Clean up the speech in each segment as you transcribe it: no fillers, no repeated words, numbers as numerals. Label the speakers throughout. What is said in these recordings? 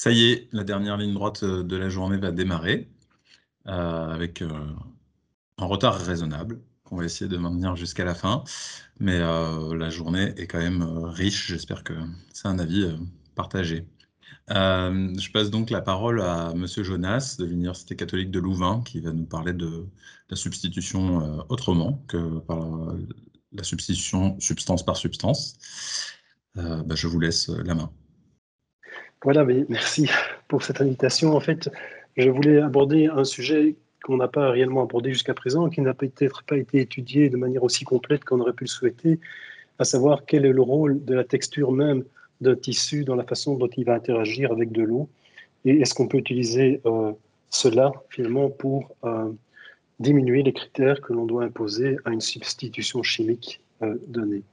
Speaker 1: Ça y est, la dernière ligne droite de la journée va démarrer avec un retard raisonnable qu'on va essayer de maintenir jusqu'à la fin. Mais la journée est quand même riche. J'espère que c'est un avis partagé. Je passe donc la parole à Monsieur Jonas de l'Université catholique de Louvain qui va nous parler de la substitution autrement que par la substitution substance par substance. Je vous laisse la main.
Speaker 2: Voilà, mais merci pour cette invitation. En fait, je voulais aborder un sujet qu'on n'a pas réellement abordé jusqu'à présent, qui n'a peut-être pas été étudié de manière aussi complète qu'on aurait pu le souhaiter, à savoir quel est le rôle de la texture même d'un tissu dans la façon dont il va interagir avec de l'eau, et est-ce qu'on peut utiliser cela finalement pour diminuer les critères que l'on doit imposer à une substitution chimique donnée.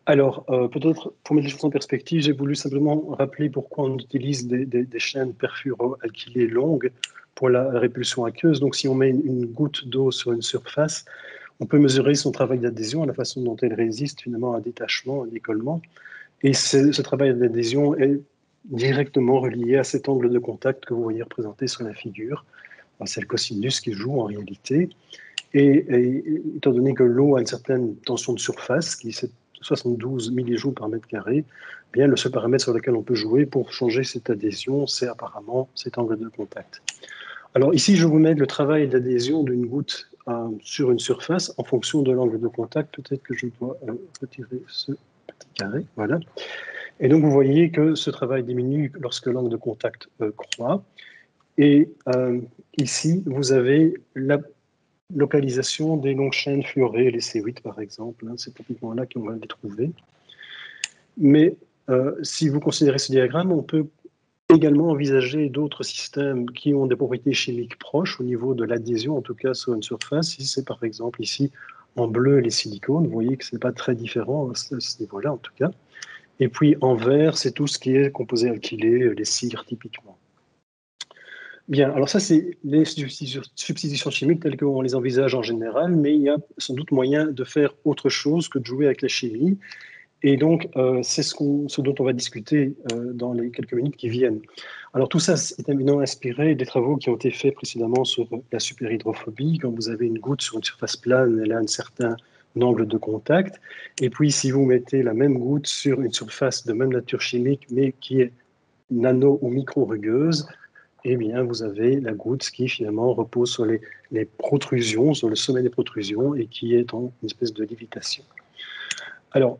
Speaker 2: Alors, peut-être pour mettre les choses en perspective, j'ai voulu simplement rappeler pourquoi on utilise des chaînes perfluoroalkylées longues pour la répulsion aqueuse. Donc, si on met une goutte d'eau sur une surface, on peut mesurer son travail d'adhésion, la façon dont elle résiste finalement à un détachement, à un décollement. Et ce travail d'adhésion est directement relié à cet angle de contact que vous voyez représenté sur la figure. C'est le cosinus qui joue en réalité. Et étant donné que l'eau a une certaine tension de surface, qui est 72 millijoules par mètre carré, bien le seul paramètre sur lequel on peut jouer pour changer cette adhésion, c'est apparemment cet angle de contact. Alors ici, je vous mets le travail d'adhésion d'une goutte sur une surface en fonction de l'angle de contact. Peut-être que je dois retirer ce petit carré, voilà. Et donc vous voyez que ce travail diminue lorsque l'angle de contact croît. Et ici, vous avez la localisation des longues chaînes fluorées, les C8 par exemple, hein, c'est typiquement là qu'on va les trouver. Mais si vous considérez ce diagramme, on peut également envisager d'autres systèmes qui ont des propriétés chimiques proches au niveau de l'adhésion, en tout cas sur une surface. Si c'est par exemple ici en bleu les silicones, vous voyez que ce n'est pas très différent à ce niveau-là en tout cas. Et puis en vert, c'est tout ce qui est composé alkylé, les cires typiquement. Bien, alors ça, c'est les substitutions chimiques telles qu'on les envisage en général, mais il y a sans doute moyen de faire autre chose que de jouer avec la chimie. Et donc, c'est ce dont on va discuter dans les quelques minutes qui viennent. Alors tout ça est évidemment inspiré des travaux qui ont été faits précédemment sur la superhydrophobie. Quand vous avez une goutte sur une surface plane, elle a un certain angle de contact. Et puis, si vous mettez la même goutte sur une surface de même nature chimique, mais qui est nano ou micro-rugueuse, eh bien, vous avez la goutte qui finalement repose sur les protrusions, sur le sommet des protrusions, et qui est en une espèce de lévitation. Alors,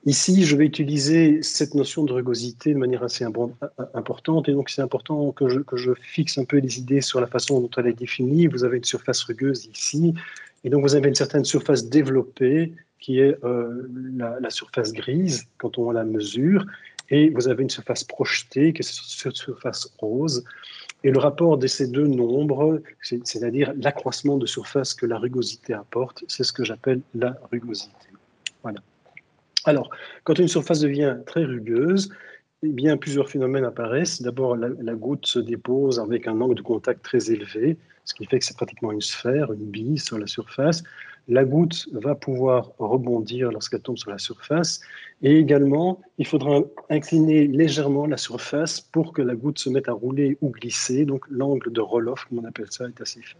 Speaker 2: ici, je vais utiliser cette notion de rugosité de manière assez importante, et donc c'est important que je fixe un peu les idées sur la façon dont elle est définie. Vous avez une surface rugueuse ici, et donc vous avez une certaine surface développée qui est la surface grise quand on la mesure, et vous avez une surface projetée qui est cette surface rose. Et le rapport de ces deux nombres, c'est-à-dire l'accroissement de surface que la rugosité apporte, c'est ce que j'appelle la rugosité. Voilà. Alors, quand une surface devient très rugueuse, eh bien, plusieurs phénomènes apparaissent. D'abord, la goutte se dépose avec un angle de contact très élevé, ce qui fait que c'est pratiquement une sphère, une bille sur la surface. La goutte va pouvoir rebondir lorsqu'elle tombe sur la surface. Et également, il faudra incliner légèrement la surface pour que la goutte se mette à rouler ou glisser. Donc, l'angle de roll-off, comme on appelle ça, est assez faible.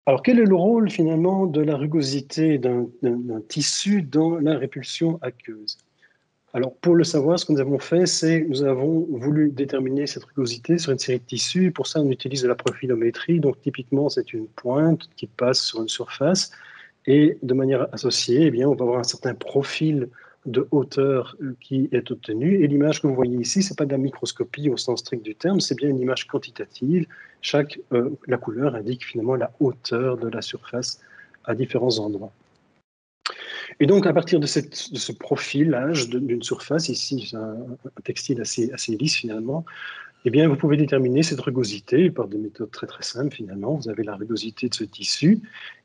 Speaker 2: Alors, quel est le rôle finalement de la rugosité d'un tissu dans la répulsion aqueuse? Alors, pour le savoir, ce que nous avons fait, c'est que nous avons voulu déterminer cette rugosité sur une série de tissus. Pour ça, on utilise de la profilométrie. Donc, typiquement, c'est une pointe qui passe sur une surface. Et de manière associée, eh bien, on va avoir un certain profil de hauteur qui est obtenu. Et l'image que vous voyez ici, ce n'est pas de la microscopie au sens strict du terme, c'est bien une image quantitative. La couleur indique finalement la hauteur de la surface à différents endroits. Et donc, à partir de ce profilage d'une surface, ici, un textile assez lisse finalement, eh bien, vous pouvez déterminer cette rugosité par des méthodes très très simples finalement. Vous avez la rugosité de ce tissu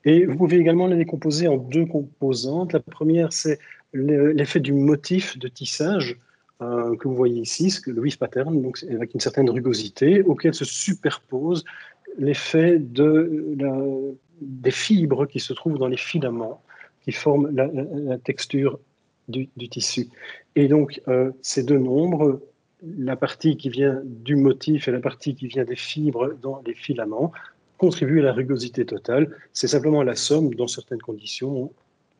Speaker 2: et vous pouvez également la décomposer en deux composantes. La première, c'est l'effet du motif de tissage que vous voyez ici, le weave pattern, donc avec une certaine rugosité, auquel se superpose l'effet des fibres qui se trouvent dans les filaments qui forment la texture du tissu. Et donc, ces deux nombres, la partie qui vient du motif et la partie qui vient des fibres dans les filaments, contribuent à la rugosité totale. C'est simplement la somme, dans certaines conditions,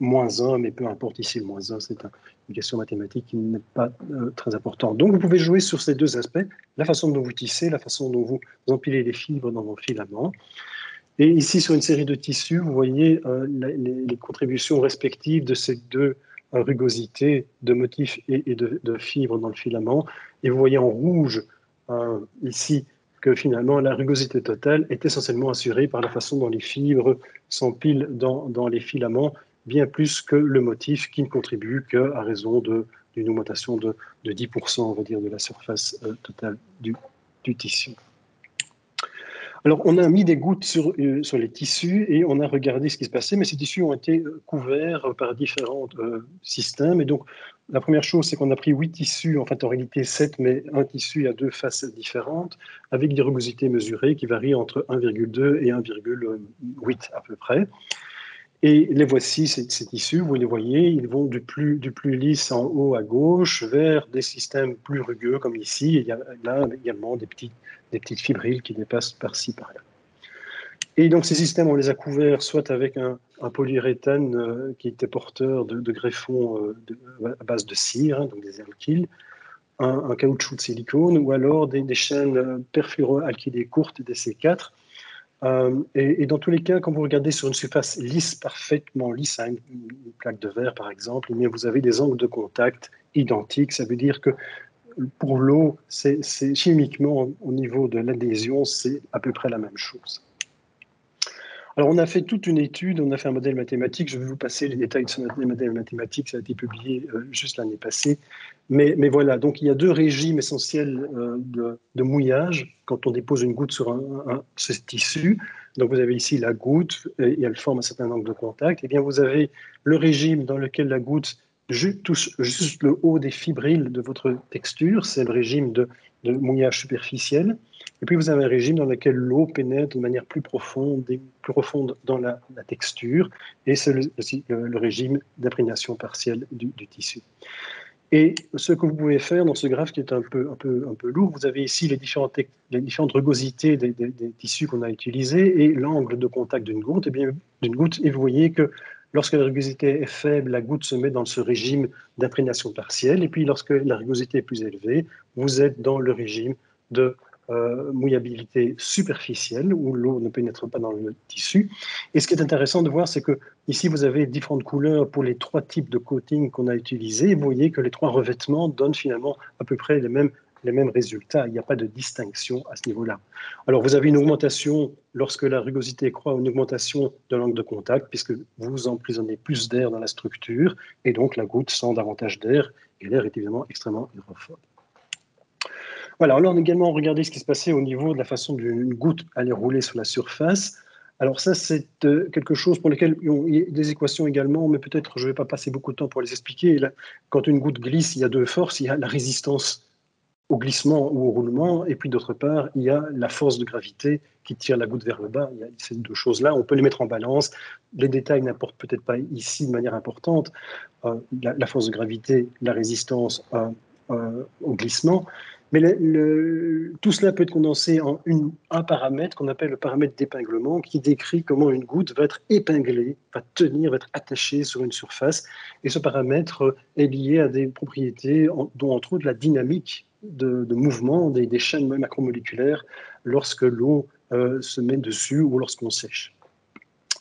Speaker 2: -1, mais peu importe ici, le -1, c'est une question mathématique qui n'est pas très importante. Donc, vous pouvez jouer sur ces deux aspects, la façon dont vous tissez, la façon dont vous empilez les fibres dans vos filaments. Et ici, sur une série de tissus, vous voyez les contributions respectives de ces deux rugosités de motifs et de fibres dans le filament. Et vous voyez en rouge ici que finalement la rugosité totale est essentiellement assurée par la façon dont les fibres s'empilent dans les filaments, bien plus que le motif qui ne contribue qu'à raison d'une augmentation de 10%, on va dire, de la surface totale du tissu. Alors, on a mis des gouttes sur les tissus et on a regardé ce qui se passait, mais ces tissus ont été couverts par différents systèmes. Et donc, la première chose, c'est qu'on a pris 8 tissus, en fait, en réalité 7, mais un tissu a deux faces différentes, avec des rugosités mesurées qui varient entre 1,2 et 1,8 à peu près. Et les voici, ces tissus, vous les voyez, ils vont du plus lisse en haut à gauche vers des systèmes plus rugueux, comme ici. Il y a là également des petites fibrilles qui dépassent par-ci, par-là. Et donc, ces systèmes, on les a couverts soit avec un polyuréthane qui était porteur de greffons à base de cire, hein, donc des alkyles, un caoutchouc de silicone, ou alors des chaînes perfluoroalkylées courtes, des C4. Et dans tous les cas, quand vous regardez sur une surface lisse, parfaitement lisse, hein, une plaque de verre par exemple, eh bien, vous avez des angles de contact identiques. Ça veut dire que pour l'eau, c'est chimiquement, au niveau de l'adhésion, c'est à peu près la même chose. Alors, on a fait toute une étude, on a fait un modèle mathématique. Je vais vous passer les détails de ce modèle mathématique, ça a été publié juste l'année passée. Mais voilà, donc il y a deux régimes essentiels de mouillage quand on dépose une goutte sur ce tissu. Donc vous avez ici la goutte, et elle forme un certain angle de contact. Et bien vous avez le régime dans lequel la goutte touche juste le haut des fibrilles de votre texture, c'est le régime de mouillage superficiel. Et puis vous avez un régime dans lequel l'eau pénètre de manière plus profonde dans la texture, et c'est le régime d'imprégnation partielle du tissu. Et ce que vous pouvez faire dans ce graphe qui est un peu lourd, vous avez ici les différentes rugosités des tissus qu'on a utilisés et l'angle de contact d'une goutte. Et vous voyez que lorsque la rugosité est faible, la goutte se met dans ce régime d'imprégnation partielle. Et puis lorsque la rugosité est plus élevée, vous êtes dans le régime de mouillabilité superficielle, où l'eau ne pénètre pas dans le tissu. Et ce qui est intéressant de voir, c'est que ici, vous avez différentes couleurs pour les trois types de coating qu'on a utilisés. Et vous voyez que les trois revêtements donnent finalement à peu près les mêmes résultats. Il n'y a pas de distinction à ce niveau-là. Alors, vous avez une augmentation, lorsque la rugosité croît, une augmentation de l'angle de contact, puisque vous emprisonnez plus d'air dans la structure, et donc la goutte sent davantage d'air, et l'air est évidemment extrêmement hydrophobe. Voilà, alors on a également regardé ce qui se passait au niveau de la façon dont une goutte allait rouler sur la surface. Alors ça, c'est quelque chose pour lequel il y a des équations également, mais peut-être je ne vais pas passer beaucoup de temps pour les expliquer. Là, quand une goutte glisse, il y a deux forces. Il y a la résistance au glissement ou au roulement, et puis d'autre part, il y a la force de gravité qui tire la goutte vers le bas. Il y a ces deux choses-là, on peut les mettre en balance. Les détails n'importent peut-être pas ici de manière importante. La force de gravité, la résistance au glissement. Mais tout cela peut être condensé en un paramètre qu'on appelle le paramètre d'épinglement, qui décrit comment une goutte va être épinglée, va tenir, va être attachée sur une surface. Et ce paramètre est lié à des propriétés, dont entre autres la dynamique de mouvement des chaînes macromoléculaires lorsque l'eau se met dessus ou lorsqu'on sèche.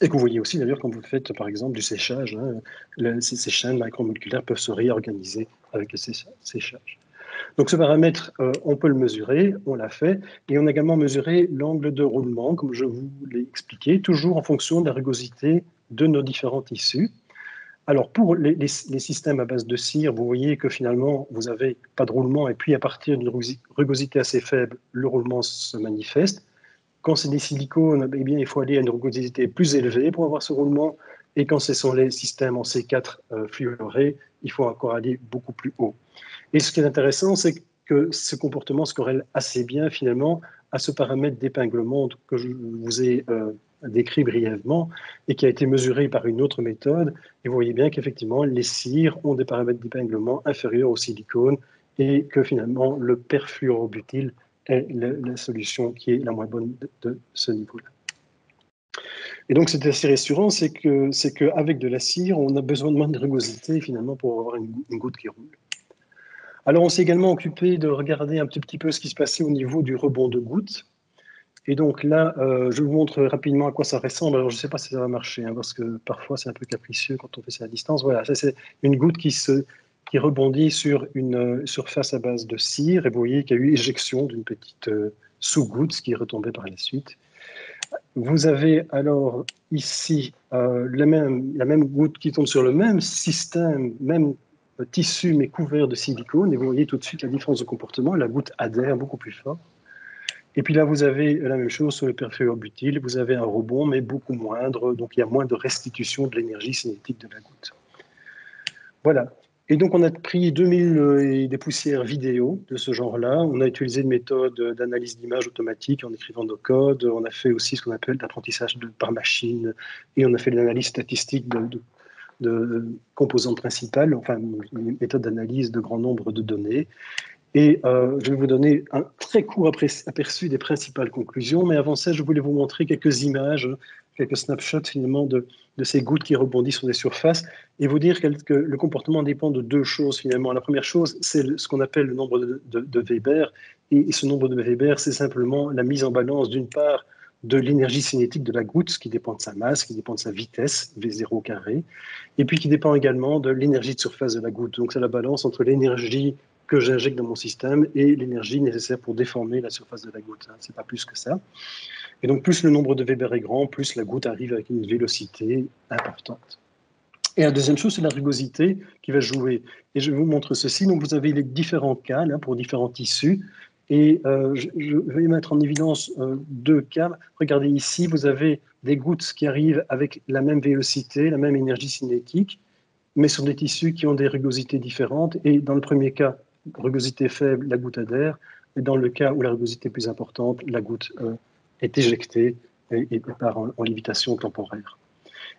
Speaker 2: Et que vous voyez aussi d'ailleurs quand vous faites par exemple du séchage, hein, ces chaînes macromoléculaires peuvent se réorganiser avec le séchage. Donc ce paramètre, on peut le mesurer, on l'a fait, et on a également mesuré l'angle de roulement, comme je vous l'ai expliqué, toujours en fonction de la rugosité de nos différents tissus. Alors pour les systèmes à base de cire, vous voyez que finalement, vous n'avez pas de roulement, et puis à partir d'une rugosité assez faible, le roulement se manifeste. Quand c'est des silicones, eh bien, il faut aller à une rugosité plus élevée pour avoir ce roulement, et quand ce sont les systèmes en C4 fluorés, il faut encore aller beaucoup plus haut. Et ce qui est intéressant, c'est que ce comportement se corrèle assez bien finalement à ce paramètre d'épinglement que je vous ai décrit brièvement et qui a été mesuré par une autre méthode. Et vous voyez bien qu'effectivement, les cires ont des paramètres d'épinglement inférieurs au silicone et que finalement, le perfluorobutyl est la solution qui est la moins bonne de ce niveau-là. Et donc, c'est assez rassurant, c'est qu'avec de la cire, on a besoin de moins de rugosité finalement pour avoir une goutte qui roule. Alors, on s'est également occupé de regarder un petit peu ce qui se passait au niveau du rebond de goutte. Et donc là, je vous montre rapidement à quoi ça ressemble. Alors, je ne sais pas si ça va marcher, hein, parce que parfois, c'est un peu capricieux quand on fait ça à distance. Voilà, ça, c'est une goutte qui rebondit sur une surface à base de cire. Et vous voyez qu'il y a eu éjection d'une petite sous-goutte, ce qui est retombé par la suite. Vous avez alors ici la même goutte qui tombe sur le même système, même tissu, mais couvert de silicone. Et vous voyez tout de suite la différence de comportement. La goutte adhère beaucoup plus fort. Et puis là, vous avez la même chose sur le perfluorobutyl. Vous avez un rebond, mais beaucoup moindre. Donc, il y a moins de restitution de l'énergie cinétique de la goutte. Voilà. Et donc, on a pris 2000 et des poussières vidéo de ce genre-là. On a utilisé une méthode d'analyse d'image automatique en écrivant nos codes. On a fait aussi ce qu'on appelle l'apprentissage par machine. Et on a fait l'analyse statistique de composantes principales, enfin, une méthode d'analyse de grand nombre de données. Et je vais vous donner un très court aperçu des principales conclusions. Mais avant ça, je voulais vous montrer quelques images, quelques snapshots finalement de ces gouttes qui rebondissent sur des surfaces et vous dire que le comportement dépend de deux choses finalement. La première chose, c'est ce qu'on appelle le nombre de Weber. Et ce nombre de Weber, c'est simplement la mise en balance d'une part de l'énergie cinétique de la goutte, qui dépend de sa masse, qui dépend de sa vitesse, V0 carré, et puis qui dépend également de l'énergie de surface de la goutte. Donc c'est la balance entre l'énergie que j'injecte dans mon système et l'énergie nécessaire pour déformer la surface de la goutte. C'est pas plus que ça. Et donc, plus le nombre de Weber est grand, plus la goutte arrive avec une vélocité importante. Et la deuxième chose, c'est la rugosité qui va jouer. Et je vous montre ceci. Donc, vous avez les différents cas là, pour différents tissus. Et je vais mettre en évidence deux cas. Regardez ici, vous avez des gouttes qui arrivent avec la même vélocité, la même énergie cinétique, mais sur des tissus qui ont des rugosités différentes. Et dans le premier cas, rugosité faible, la goutte adhère. Et dans le cas où la rugosité est plus importante, la goutte est éjectée et part en lévitation temporaire.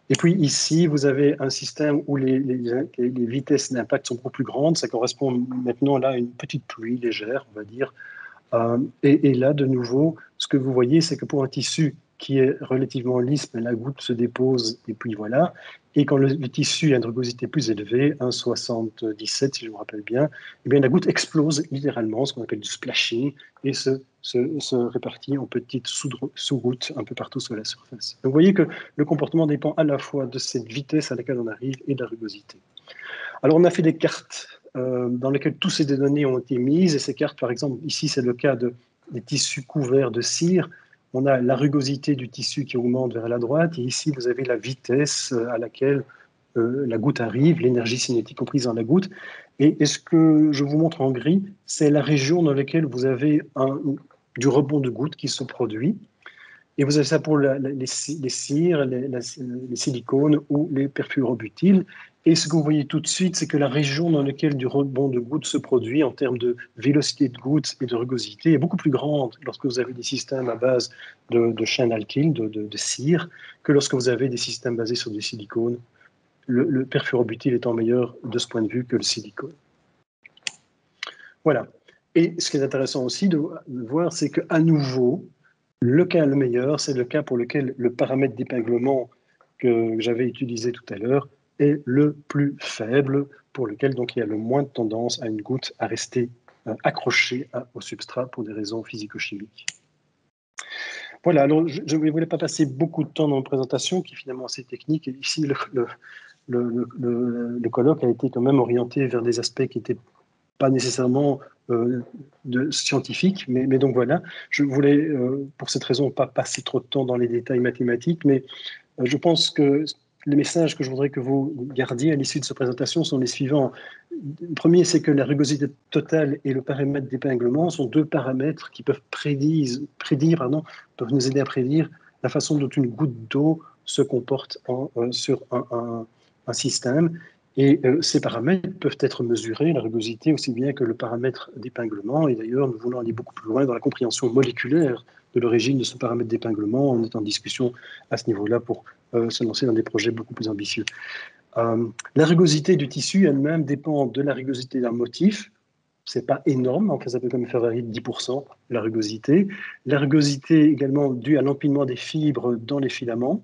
Speaker 2: Et puis ici, vous avez un système où les vitesses d'impact sont beaucoup plus grandes. Ça correspond maintenant là à une petite pluie légère, on va dire. Et là, de nouveau, ce que vous voyez, c'est que pour un tissu qui est relativement lisse, mais la goutte se dépose et puis voilà. Et quand le tissu a une rugosité plus élevée, 1,77 si je me rappelle bien, eh bien la goutte explose littéralement, ce qu'on appelle du splashing, et se répartit en petites sous-gouttes un peu partout sur la surface. Donc vous voyez que le comportement dépend à la fois de cette vitesse à laquelle on arrive et de la rugosité. Alors on a fait des cartes dans lesquelles toutes ces données ont été mises, et ces cartes, par exemple, ici c'est le cas des tissus couverts de cire. On a la rugosité du tissu qui augmente vers la droite, et ici vous avez la vitesse à laquelle la goutte arrive, l'énergie cinétique comprise dans la goutte. Et ce que je vous montre en gris, c'est la région dans laquelle vous avez du rebond de goutte qui se produit. Et vous avez ça pour les cires, les silicones ou les perfluorobutyls. Et ce que vous voyez tout de suite, c'est que la région dans laquelle du rebond de goutte se produit en termes de vélocité de goutte et de rugosité est beaucoup plus grande lorsque vous avez des systèmes à base de chaînes alkyles, de cire, que lorsque vous avez des systèmes basés sur du silicone. Le perfluorobutyl étant meilleur de ce point de vue que le silicone. Voilà. Et ce qui est intéressant aussi de voir, c'est qu'à nouveau, le cas le meilleur, c'est le cas pour lequel le paramètre d'épinglement que j'avais utilisé tout à l'heure est le plus faible, pour lequel donc il y a le moins de tendance à une goutte à rester accrochée au substrat pour des raisons physico-chimiques. Voilà, alors je ne voulais pas passer beaucoup de temps dans ma présentation, qui est finalement assez technique. Et ici, le colloque a été quand même orienté vers des aspects qui n'étaient pas nécessairement scientifiques, mais donc voilà, je voulais pour cette raison pas passer trop de temps dans les détails mathématiques, mais je pense que les messages que je voudrais que vous gardiez à l'issue de cette présentation sont les suivants. Le premier, c'est que la rugosité totale et le paramètre d'épinglement sont deux paramètres qui peuvent peuvent nous aider à prédire la façon dont une goutte d'eau se comporte sur un système. Et ces paramètres peuvent être mesurés, la rugosité aussi bien que le paramètre d'épinglement. Et d'ailleurs, nous voulons aller beaucoup plus loin dans la compréhension moléculaire de l'origine de ce paramètre d'épinglement. On est en discussion à ce niveau-là pour se lancer dans des projets beaucoup plus ambitieux. La rugosité du tissu elle-même dépend de la rugosité d'un motif. C'est pas énorme, enfin, ça peut quand même faire varier de 10% la rugosité. La rugosité également due à l'empilement des fibres dans les filaments.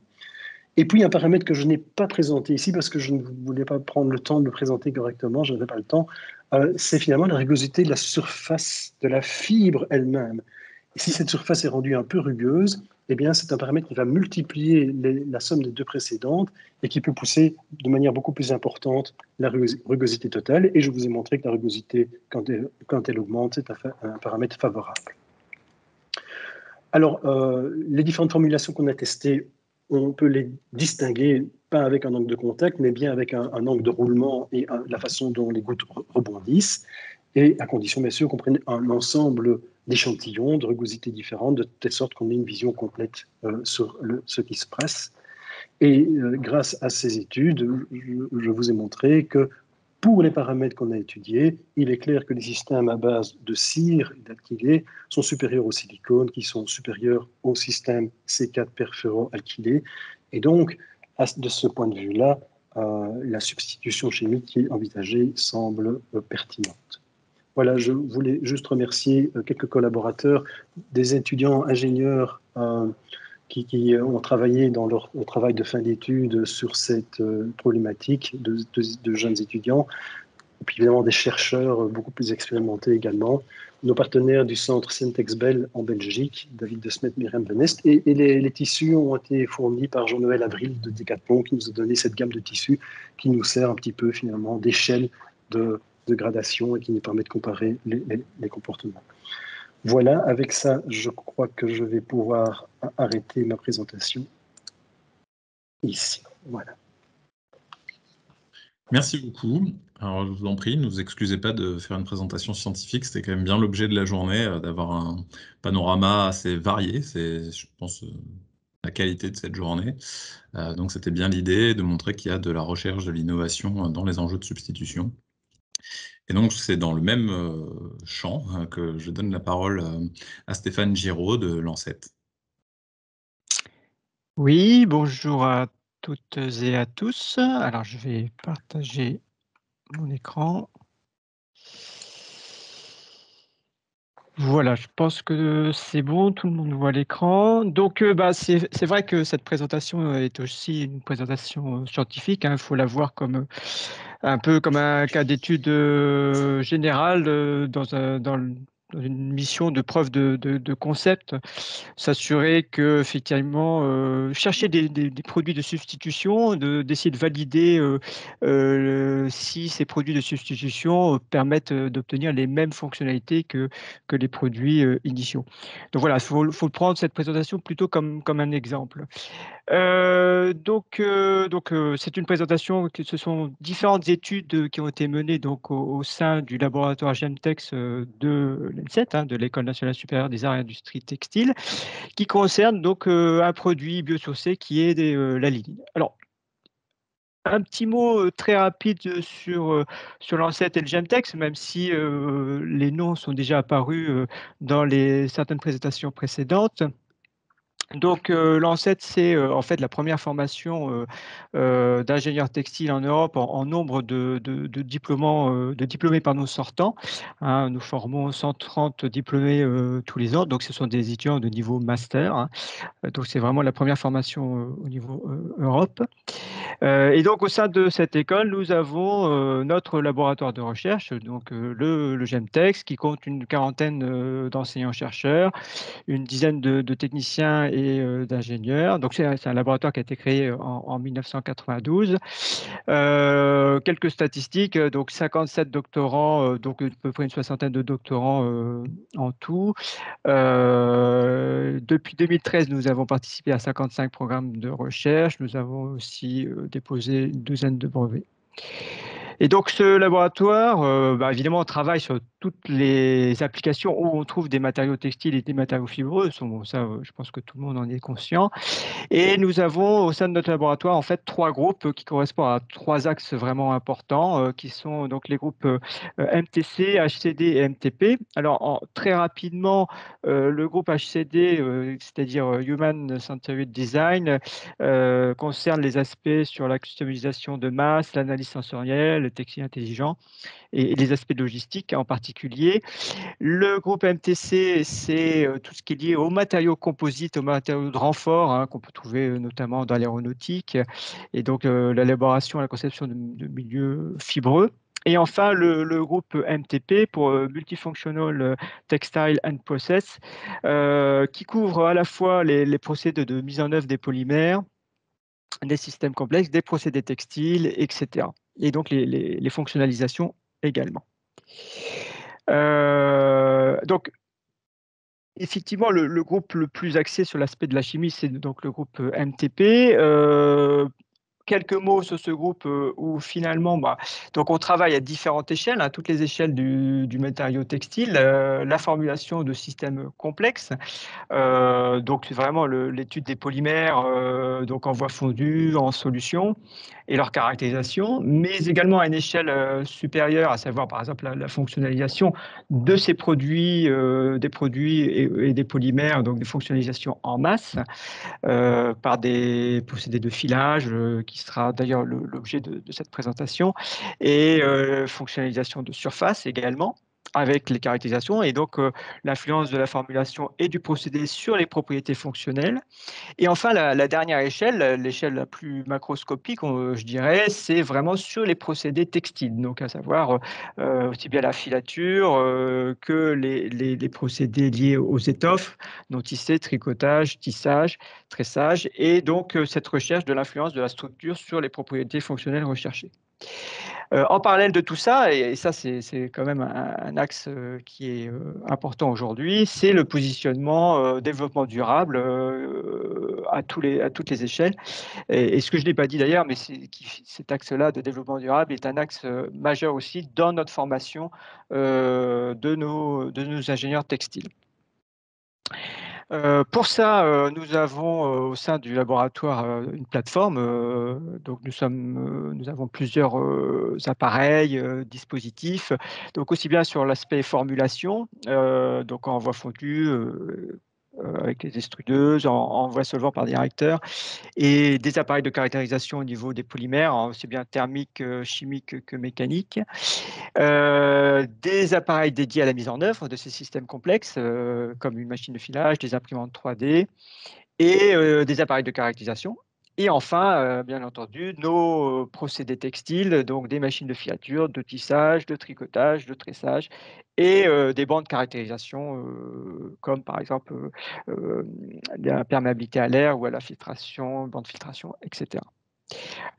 Speaker 2: Et puis un paramètre que je n'ai pas présenté ici parce que je ne voulais pas prendre le temps de le présenter correctement, je n'avais pas le temps, c'est finalement la rugosité de la surface de la fibre elle-même. Et si cette surface est rendue un peu rugueuse, eh bien c'est un paramètre qui va multiplier la somme des deux précédentes et qui peut pousser de manière beaucoup plus importante la rugosité totale. Et je vous ai montré que la rugosité, quand elle augmente, c'est un paramètre favorable. Alors, les différentes formulations qu'on a testées, on peut les distinguer, pas avec un angle de contact, mais bien avec un angle de roulement et la façon dont les gouttes rebondissent, et à condition, bien sûr, qu'on prenne un ensemble d'échantillons de rugosité différentes, de telle sorte qu'on ait une vision complète sur ce qui se passe. Et grâce à ces études, je vous ai montré que pour les paramètres qu'on a étudiés, il est clair que les systèmes à base de cire et d'alkylé sont supérieurs au silicone, qui sont supérieurs au système C4 perfluoroalkylé. Et donc, de ce point de vue-là, la substitution chimique qui est envisagée semble pertinente. Voilà, je voulais juste remercier quelques collaborateurs, des étudiants ingénieurs qui ont travaillé dans leur travail de fin d'études sur cette problématique de jeunes étudiants, et puis évidemment des chercheurs beaucoup plus expérimentés également, nos partenaires du centre Syntex-Bell en Belgique, David de Smet, Myriam de Nest, et les tissus ont été fournis par Jean-Noël Avril de Decathlon, qui nous a donné cette gamme de tissus qui nous sert un petit peu finalement d'échelle de gradation et qui nous permet de comparer les comportements. Voilà, avec ça, je crois que je vais pouvoir arrêter ma présentation ici. Voilà.
Speaker 1: Merci beaucoup. Alors, je vous en prie, ne vous excusez pas de faire une présentation scientifique. C'était quand même bien l'objet de la journée, d'avoir un panorama assez varié. C'est, je pense, la qualité de cette journée. Donc, c'était bien l'idée de montrer qu'il y a de la recherche, de l'innovation dans les enjeux de substitution. Et donc, c'est dans le même champ que je donne la parole à Stéphane Giraud de Lancet.
Speaker 3: Oui, bonjour à toutes et à tous. Alors, je vais partager mon écran. Voilà, je pense que c'est bon, tout le monde voit l'écran. Donc, c'est vrai que cette présentation est aussi une présentation scientifique, hein. Il faut la voir comme un peu comme un cas d'étude générale dans une mission de preuve de concept. S'assurer qu'effectivement, chercher des produits de substitution, d'essayer de valider si ces produits de substitution permettent d'obtenir les mêmes fonctionnalités que les produits initiaux. Donc voilà, faut le prendre cette présentation plutôt comme un exemple. C'est une présentation que ce sont différentes études qui ont été menées donc au sein du laboratoire Gemtex de l'ENSET, hein, de l'École nationale supérieure des arts et industries textiles, qui concerne donc un produit biosourcé qui est la lignine. Alors, un petit mot très rapide sur Lancet et le Gemtex, même si les noms sont déjà apparus dans certaines présentations précédentes. Donc, Lancet, c'est en fait la première formation d'ingénieurs textiles en Europe en nombre de diplômés sortants, hein. Nous formons 130 diplômés tous les ans, donc ce sont des étudiants de niveau master, hein. Donc, c'est vraiment la première formation au niveau Europe. Et donc, au sein de cette école, nous avons notre laboratoire de recherche, donc le Gemtex, qui compte une quarantaine d'enseignants-chercheurs, une dizaine de techniciens et d'ingénieurs. Donc, c'est un laboratoire qui a été créé en 1992. Quelques statistiques, donc 57 doctorants, donc à peu près une soixantaine de doctorants en tout. Depuis 2013, nous avons participé à 55 programmes de recherche. Nous avons aussi déposé une douzaine de brevets. Et donc, ce laboratoire, évidemment, on travaille sur toutes les applications où on trouve des matériaux textiles et des matériaux fibreux. Bon, ça, je pense que tout le monde en est conscient. Et nous avons au sein de notre laboratoire en fait 3 groupes qui correspondent à 3 axes vraiment importants, qui sont donc les groupes MTC, HCD et MTP. Alors très rapidement, le groupe HCD, c'est-à-dire Human Centered Design, concerne les aspects sur la customisation de masse, l'analyse sensorielle, le textile intelligent et les aspects logistiques en particulier. Le groupe MTC, c'est tout ce qui est lié aux matériaux composites, aux matériaux de renfort, hein, qu'on peut trouver notamment dans l'aéronautique, et donc l'élaboration et la conception de milieux fibreux. Et enfin, le groupe MTP pour Multifunctional Textile and Process, qui couvre à la fois les procédés de mise en œuvre des polymères, des systèmes complexes, des procédés textiles, etc. Et donc les fonctionnalisations également. Donc, effectivement, le groupe le plus axé sur l'aspect de la chimie, c'est donc le groupe MTP. Quelques mots sur ce groupe où finalement, donc on travaille à différentes échelles, toutes les échelles du matériau textile, la formulation de systèmes complexes, donc c'est vraiment l'étude des polymères, donc en voie fondue, en solution, et leur caractérisation, mais également à une échelle supérieure, à savoir par exemple la fonctionnalisation de ces produits, des produits et des polymères, donc des fonctionnalisations en masse, par des procédés de filage, qui sera d'ailleurs l'objet de cette présentation, et fonctionnalisation de surface également, avec les caractérisations, et donc l'influence de la formulation et du procédé sur les propriétés fonctionnelles. Et enfin, la dernière échelle, l'échelle la plus macroscopique, je dirais, c'est vraiment sur les procédés textiles, donc à savoir aussi bien la filature que les procédés liés aux étoffes, donc tissé, tricotage, tissage, tressage, et donc cette recherche de l'influence de la structure sur les propriétés fonctionnelles recherchées. En parallèle de tout ça, et ça c'est quand même un axe qui est important aujourd'hui, c'est le positionnement développement durable à toutes les échelles. Et ce que je n'ai pas dit d'ailleurs, mais cet axe-là de développement durable est un axe majeur aussi dans notre formation de nos ingénieurs textiles. Pour ça, nous avons au sein du laboratoire une plateforme. Donc nous avons plusieurs appareils, dispositifs, donc aussi bien sur l'aspect formulation, donc en voie fondue, avec les extrudeuses, en voie solvant par des réacteurs, et des appareils de caractérisation au niveau des polymères, aussi bien thermiques, chimiques que mécaniques. Des appareils dédiés à la mise en œuvre de ces systèmes complexes, comme une machine de filage, des imprimantes 3D et des appareils de caractérisation. Et enfin, bien entendu, nos procédés textiles, donc des machines de filature, de tissage, de tricotage, de tressage et des bandes de caractérisation, comme par exemple la perméabilité à l'air ou à la filtration, bande de filtration, etc.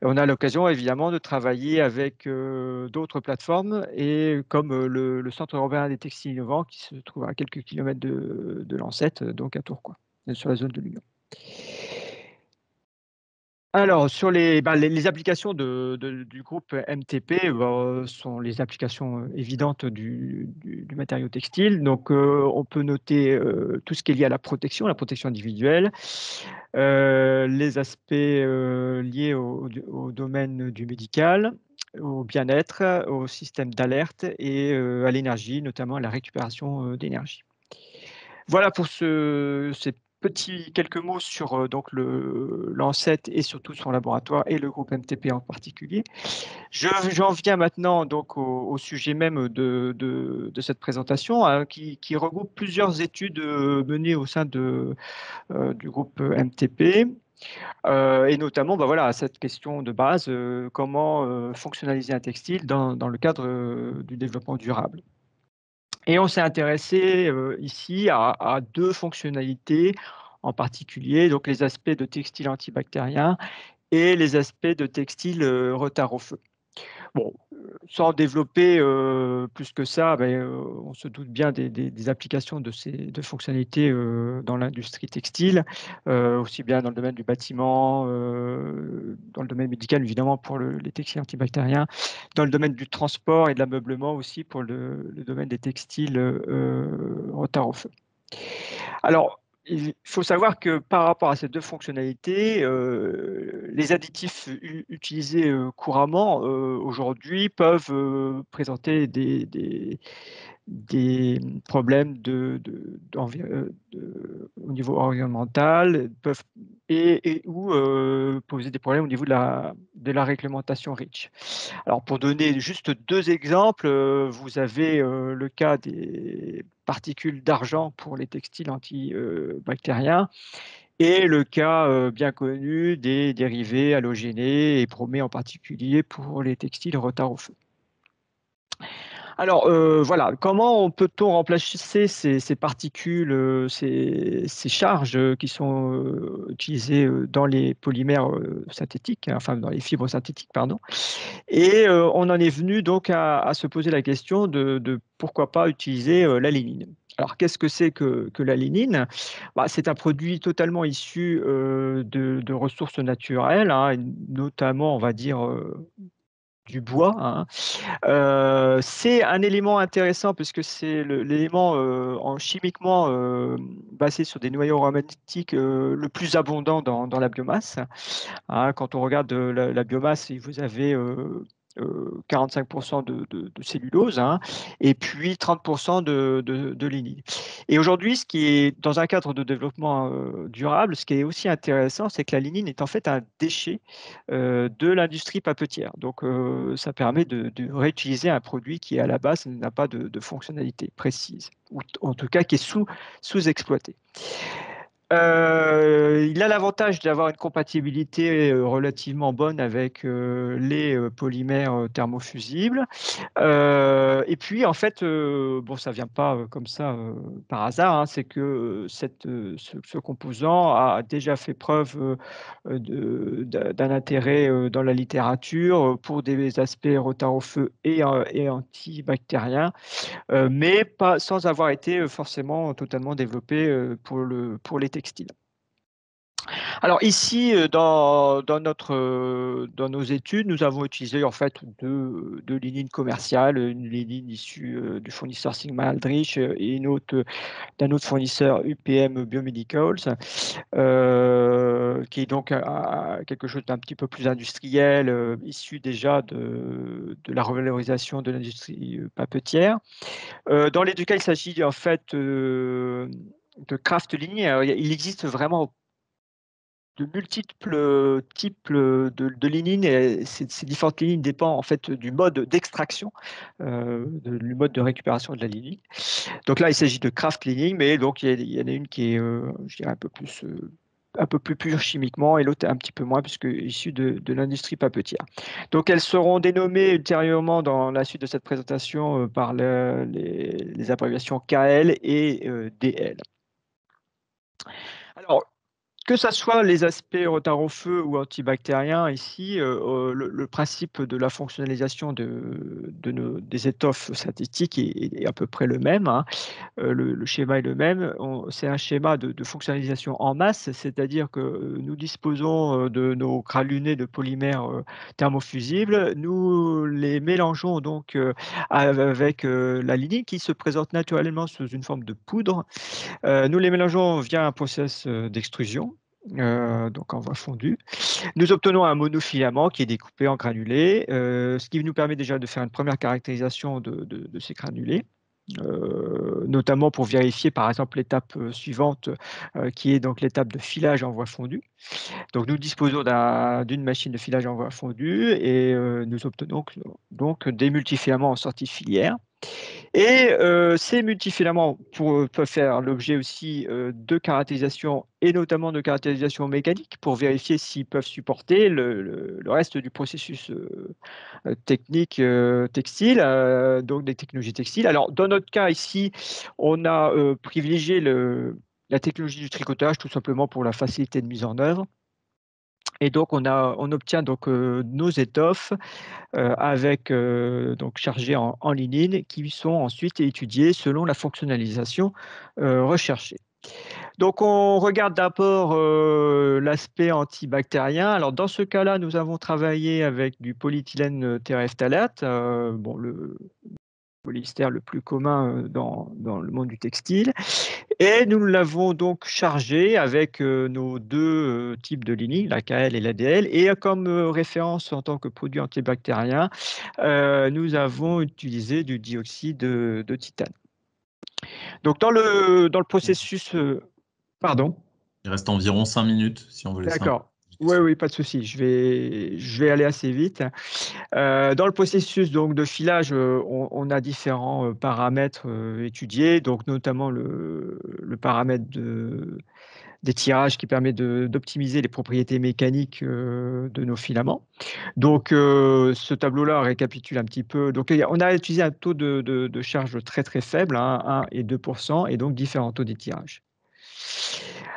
Speaker 3: On a l'occasion évidemment de travailler avec d'autres plateformes, et comme le Centre européen des textiles innovants qui se trouve à quelques kilomètres de Lancette, donc à Tourcoing, sur la zone de l'Union. Alors sur les applications du groupe MTP, sont les applications évidentes du matériau textile. Donc on peut noter tout ce qui est lié à la protection individuelle, les aspects liés au domaine du médical, au bien-être, au système d'alerte et à l'énergie, notamment à la récupération d'énergie. Voilà pour ces quelques mots sur donc l'ANSET et surtout son laboratoire et le groupe MTP en particulier. J'en viens maintenant donc au sujet même de cette présentation, hein, qui regroupe plusieurs études menées au sein du groupe MTP. Et notamment à cette question de base, comment fonctionnaliser un textile dans le cadre du développement durable. Et on s'est intéressé ici à 2 fonctionnalités en particulier, donc les aspects de textile antibactérien et les aspects de textile retard au feu. Bon, sans développer plus que ça, on se doute bien des applications de ces fonctionnalités dans l'industrie textile, aussi bien dans le domaine du bâtiment, dans le domaine médical évidemment pour les textiles antibactériens, dans le domaine du transport et de l'ameublement aussi pour le domaine des textiles retard au feu. Alors, il faut savoir que par rapport à ces deux fonctionnalités, les additifs utilisés couramment aujourd'hui peuvent présenter des problèmes au niveau environnemental, ou poser des problèmes au niveau de la réglementation REACH. Alors, pour donner juste deux exemples, vous avez le cas des particules d'argent pour les textiles antibactériens et le cas bien connu des dérivés halogénés et bromés en particulier pour les textiles retard au feu. Alors, voilà, comment peut-on remplacer ces particules, ces charges qui sont utilisées dans les polymères synthétiques, enfin dans les fibres synthétiques, pardon. Et on en est venu donc à se poser la question de pourquoi pas utiliser la lignine. Alors, qu'est-ce que c'est que la lignine? C'est un produit totalement issu de ressources naturelles, hein, et notamment, on va dire, du bois, hein. C'est un élément intéressant puisque c'est l'élément chimiquement basé sur des noyaux aromatiques le plus abondant dans la biomasse. Hein. Quand on regarde la biomasse, vous avez 45% de cellulose, hein, et puis 30% de lignine. Et aujourd'hui, ce qui est dans un cadre de développement durable, ce qui est aussi intéressant, c'est que la lignine est en fait un déchet de l'industrie papetière. Donc, ça permet de réutiliser un produit qui, à la base, n'a pas de fonctionnalité précise, ou en tout cas qui est sous-exploité. Il a l'avantage d'avoir une compatibilité relativement bonne avec les polymères thermofusibles. Et puis, en fait, bon, ça ne vient pas comme ça par hasard, hein, c'est que ce composant a déjà fait preuve d'un intérêt dans la littérature pour des aspects retard au feu et antibactériens, mais pas sans avoir été forcément totalement développé pour les textiles. Alors ici, dans nos études, nous avons utilisé en fait deux lignines commerciales, une lignine issue du fournisseur Sigma Aldrich et une autre d'un autre fournisseur UPM Biomedicals, qui est donc quelque chose d'un petit peu plus industriel, issu déjà de la revalorisation de l'industrie papetière. Dans les deux cas, il s'agit en fait de craft lignes. Alors, il existe vraiment de multiples types de lignines, et ces différentes lignines dépendent en fait du mode d'extraction, du mode de récupération de la lignine. Donc là, il s'agit de craft lining, mais donc il y en a une qui est, je dirais, un peu plus pure chimiquement et l'autre un petit peu moins puisque issue de l'industrie papetière. Donc elles seront dénommées ultérieurement dans la suite de cette présentation par les abréviations KL et DL. Alors, que ça soit les aspects retard au feu ou antibactériens, ici, le principe de la fonctionnalisation des étoffes synthétiques est à peu près le même, hein. Le schéma est le même. C'est un schéma de fonctionnalisation en masse, c'est-à-dire que nous disposons de nos granulés de polymères thermofusibles. Nous les mélangeons donc avec la lignine qui se présente naturellement sous une forme de poudre. Nous les mélangeons via un process d'extrusion. Donc en voie fondue. Nous obtenons un monofilament qui est découpé en granulés, ce qui nous permet déjà de faire une première caractérisation de ces granulés. Notamment pour vérifier par exemple l'étape suivante qui est donc l'étape de filage en voie fondue. Donc nous disposons d'une machine de filage en voie fondue et nous obtenons donc des multifilaments en sortie de filière. Et ces multifilaments peuvent faire l'objet aussi de caractérisation et notamment de caractérisation mécanique pour vérifier s'ils peuvent supporter le reste du processus technique textile, donc des technologies textiles. Alors dans notre cas ici, on a privilégié la technologie du tricotage tout simplement pour la facilité de mise en œuvre. Et donc, on obtient donc nos étoffes avec donc chargées en lignine qui sont ensuite étudiées selon la fonctionnalisation recherchée. Donc, on regarde d'abord l'aspect antibactérien. Alors, dans ce cas-là, nous avons travaillé avec du polyéthylène terephthalate, bon, le polyester le plus commun dans le monde du textile. Et nous l'avons donc chargé avec nos deux types de lignine, la KL et l'ADL. Et comme référence en tant que produit antibactérien, nous avons utilisé du dioxyde de titane. Donc, dans le processus. Pardon?
Speaker 1: Il reste environ 5 minutes si on veut laisser un peu.
Speaker 3: D'accord. Oui, oui, pas de souci. Je vais aller assez vite. Dans le processus donc, de filage, on a différents paramètres étudiés, donc notamment le paramètre d'étirage qui permet d'optimiser les propriétés mécaniques de nos filaments. Donc, ce tableau-là récapitule un petit peu. Donc, on a utilisé un taux de charge très très faible, 1 et 2%, et donc différents taux d'étirage.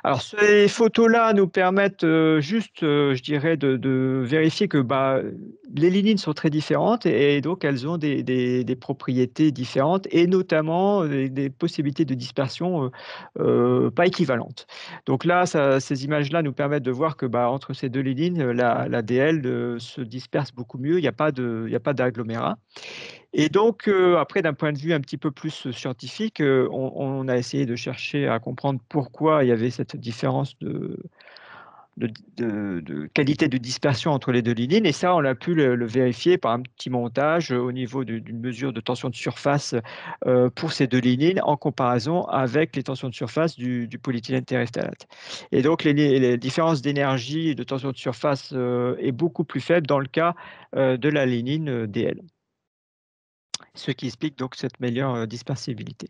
Speaker 3: Alors, ces photos-là nous permettent juste, je dirais, de vérifier que les lignines sont très différentes et donc elles ont des propriétés différentes et notamment des possibilités de dispersion pas équivalentes. Donc là, ces images-là nous permettent de voir que entre ces deux lignines, la DL se disperse beaucoup mieux, il n'y a pas d'agglomérat. Et donc, après, d'un point de vue un petit peu plus scientifique, on a essayé de chercher à comprendre pourquoi il y avait cette différence de qualité de dispersion entre les deux lignines. Et ça, on a pu le vérifier par un petit montage au niveau d'une mesure de tension de surface pour ces deux lignines en comparaison avec les tensions de surface du polyéthylène terephthalate. Et donc, les différences d'énergie et de tension de surface est beaucoup plus faible dans le cas de la lignine DL. Ce qui explique donc cette meilleure dispersibilité.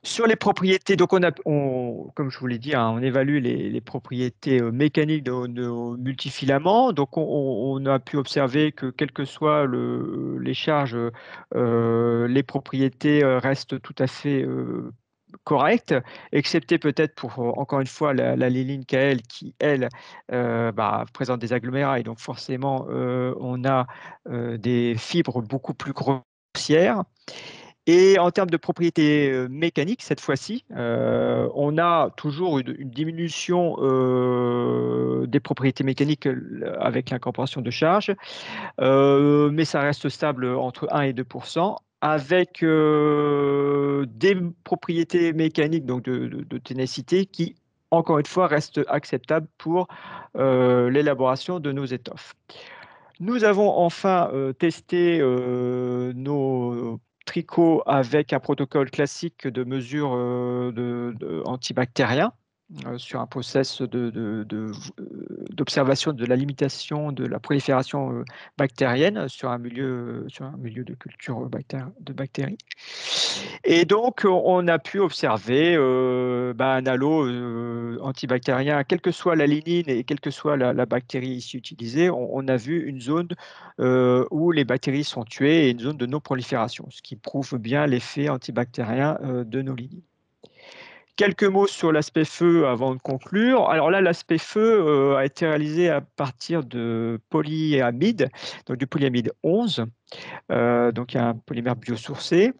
Speaker 3: Sur les propriétés, donc comme je vous l'ai dit, on évalue les propriétés mécaniques de nos multifilaments. Donc on a pu observer que quelles que soient les charges, les propriétés restent tout à fait correctes, excepté peut-être pour, encore une fois, la lignine KL qui, elle, présente des agglomérats et donc forcément, on a des fibres beaucoup plus grossières. Et en termes de propriétés mécaniques, cette fois-ci, on a toujours une diminution des propriétés mécaniques avec l'incorporation de charge, mais ça reste stable entre 1 et 2%, avec des propriétés mécaniques donc de ténacité qui, encore une fois, restent acceptables pour l'élaboration de nos étoffes. Nous avons enfin testé nos tricots avec un protocole classique de mesure antibactérien sur un process d'observation de la limitation de la prolifération bactérienne sur un milieu de culture de bactéries. Et donc, on a pu observer un halo antibactérien, quelle que soit la lignine et quelle que soit la bactérie ici utilisée, on a vu une zone où les bactéries sont tuées et une zone de non-prolifération, ce qui prouve bien l'effet antibactérien de nos lignines. Quelques mots sur l'aspect feu avant de conclure. Alors là, l'aspect feu a été réalisé à partir de polyamide, donc du polyamide 11, donc il y a un polymère biosourcé.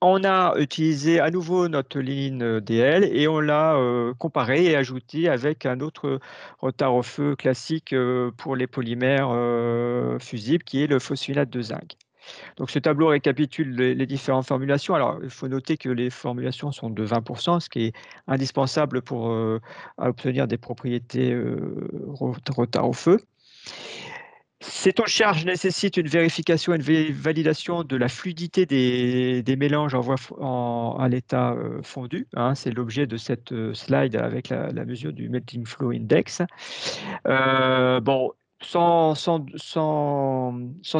Speaker 3: On a utilisé à nouveau notre lignine DL et on l'a comparé et ajouté avec un autre retard au feu classique pour les polymères fusibles qui est le phosphonate de zinc. Donc ce tableau récapitule les différentes formulations. Alors il faut noter que les formulations sont de 20%, ce qui est indispensable pour obtenir des propriétés retard au feu. Ces taux de charge nécessitent une vérification et une validation de la fluidité des mélanges à l'état fondu. C'est l'objet de cette slide avec la mesure du Melting Flow Index. Sans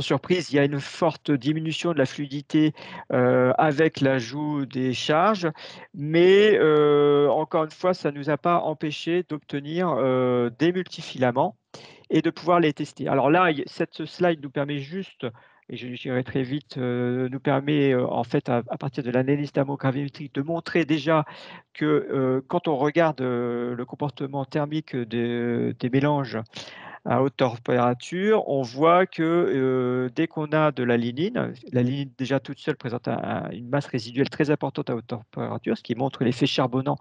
Speaker 3: surprise, il y a une forte diminution de la fluidité avec l'ajout des charges, mais encore une fois, ça ne nous a pas empêché d'obtenir des multifilaments et de pouvoir les tester. Alors là, cette slide nous permet juste et je dirais très vite, nous permet en fait à partir de l'analyse thermogravimétrique de montrer déjà que quand on regarde le comportement thermique des mélanges à haute température, on voit que dès qu'on a de la lignine déjà toute seule présente une masse résiduelle très importante à haute température, ce qui montre l'effet charbonnant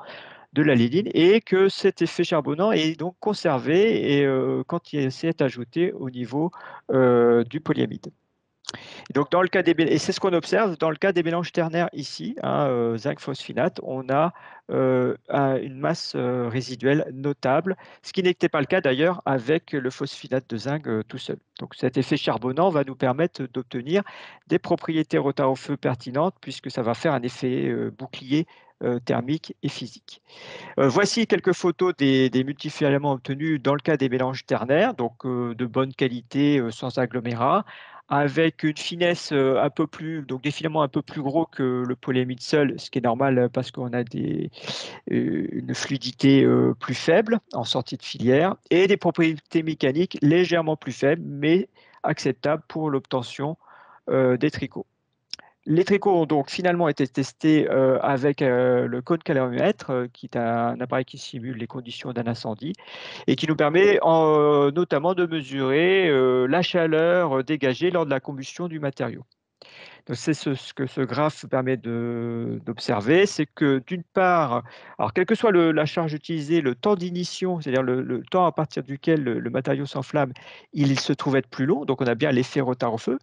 Speaker 3: de la lignine, et que cet effet charbonnant est donc conservé et quand il s'est ajouté au niveau du polyamide. Et donc dans le cas et c'est ce qu'on observe dans le cas des mélanges ternaires ici, hein, zinc phosphonate, on a une masse résiduelle notable, ce qui n'était pas le cas d'ailleurs avec le phosphonate de zinc tout seul. Donc cet effet charbonnant va nous permettre d'obtenir des propriétés retard au feu pertinentes, puisque ça va faire un effet bouclier thermique et physique. Voici quelques photos des multifilaments obtenus dans le cas des mélanges ternaires, donc de bonne qualité, sans agglomérat, avec une finesse un peu plus, donc des filaments un peu plus gros que le polyamide seul, ce qui est normal parce qu'on a une fluidité plus faible en sortie de filière, et des propriétés mécaniques légèrement plus faibles, mais acceptables pour l'obtention des tricots. Les tricots ont donc finalement été testés avec le cône caloromètre, qui est un appareil qui simule les conditions d'un incendie et qui nous permet notamment de mesurer la chaleur dégagée lors de la combustion du matériau. Donc c'est ce que ce graphe permet d'observer, c'est que d'une part, alors quelle que soit la charge utilisée, le temps d'ignition, c'est-à-dire le temps à partir duquel le matériau s'enflamme, il se trouve être plus long, donc on a bien l'effet retard au feu.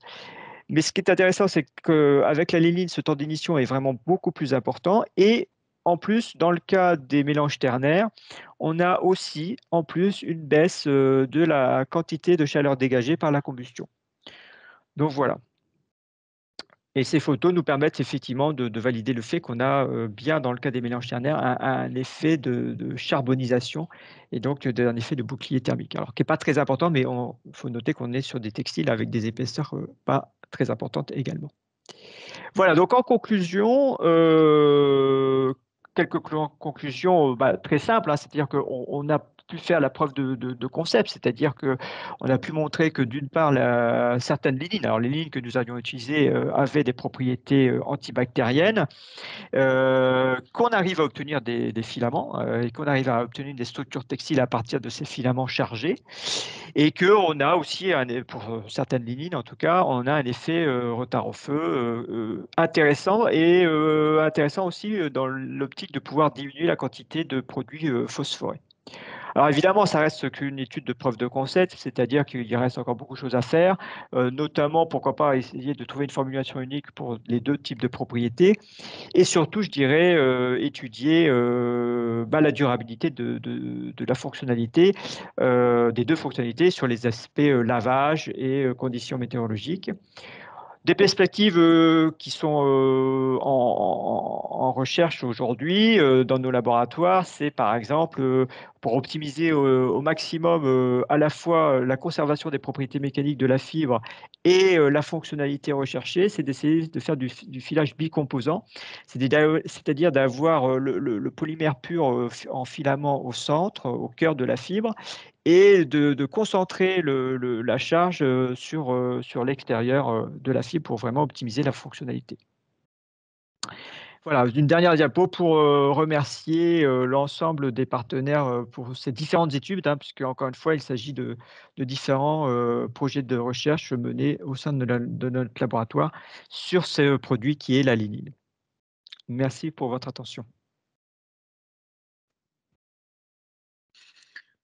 Speaker 3: Mais ce qui est intéressant, c'est qu'avec la lignine, ce temps d'émission est vraiment beaucoup plus important. Et en plus, dans le cas des mélanges ternaires, on a aussi, en plus, une baisse de la quantité de chaleur dégagée par la combustion. Donc voilà. Et ces photos nous permettent effectivement de valider le fait qu'on a bien, dans le cas des mélanges ternaires, un effet de charbonisation et donc un effet de bouclier thermique. Alors, qui n'est pas très important, mais il faut noter qu'on est sur des textiles avec des épaisseurs pas très importantes également. Voilà, donc en conclusion, quelques conclusions très simples, hein, c'est-à-dire qu'on a pu faire la preuve de concept, c'est-à-dire qu'on a pu montrer que d'une part, certaines lignines, alors les lignes que nous avions utilisées avaient des propriétés antibactériennes, qu'on arrive à obtenir des filaments et qu'on arrive à obtenir des structures textiles à partir de ces filaments chargés, et qu'on a aussi, pour certaines lignines en tout cas, on a un effet retard au feu intéressant, et intéressant aussi dans l'optique de pouvoir diminuer la quantité de produits phosphorés. Alors évidemment, ça reste qu'une étude de preuve de concept, c'est-à-dire qu'il reste encore beaucoup de choses à faire, notamment, pourquoi pas, essayer de trouver une formulation unique pour les deux types de propriétés, et surtout, je dirais, étudier la durabilité de la fonctionnalité, des deux fonctionnalités sur les aspects lavage et conditions météorologiques. Des perspectives qui sont en recherche aujourd'hui dans nos laboratoires, c'est par exemple pour optimiser au maximum à la fois la conservation des propriétés mécaniques de la fibre et la fonctionnalité recherchée, c'est d'essayer de faire du filage bicomposant, c'est-à-dire d'avoir le polymère pur en filament au centre, au cœur de la fibre, et de concentrer la charge sur l'extérieur de la fibre pour vraiment optimiser la fonctionnalité. Voilà, une dernière diapo pour remercier l'ensemble des partenaires pour ces différentes études, hein, puisque encore une fois, il s'agit de différents projets de recherche menés au sein de notre laboratoire sur ce produit qui est la lignine. Merci pour votre attention.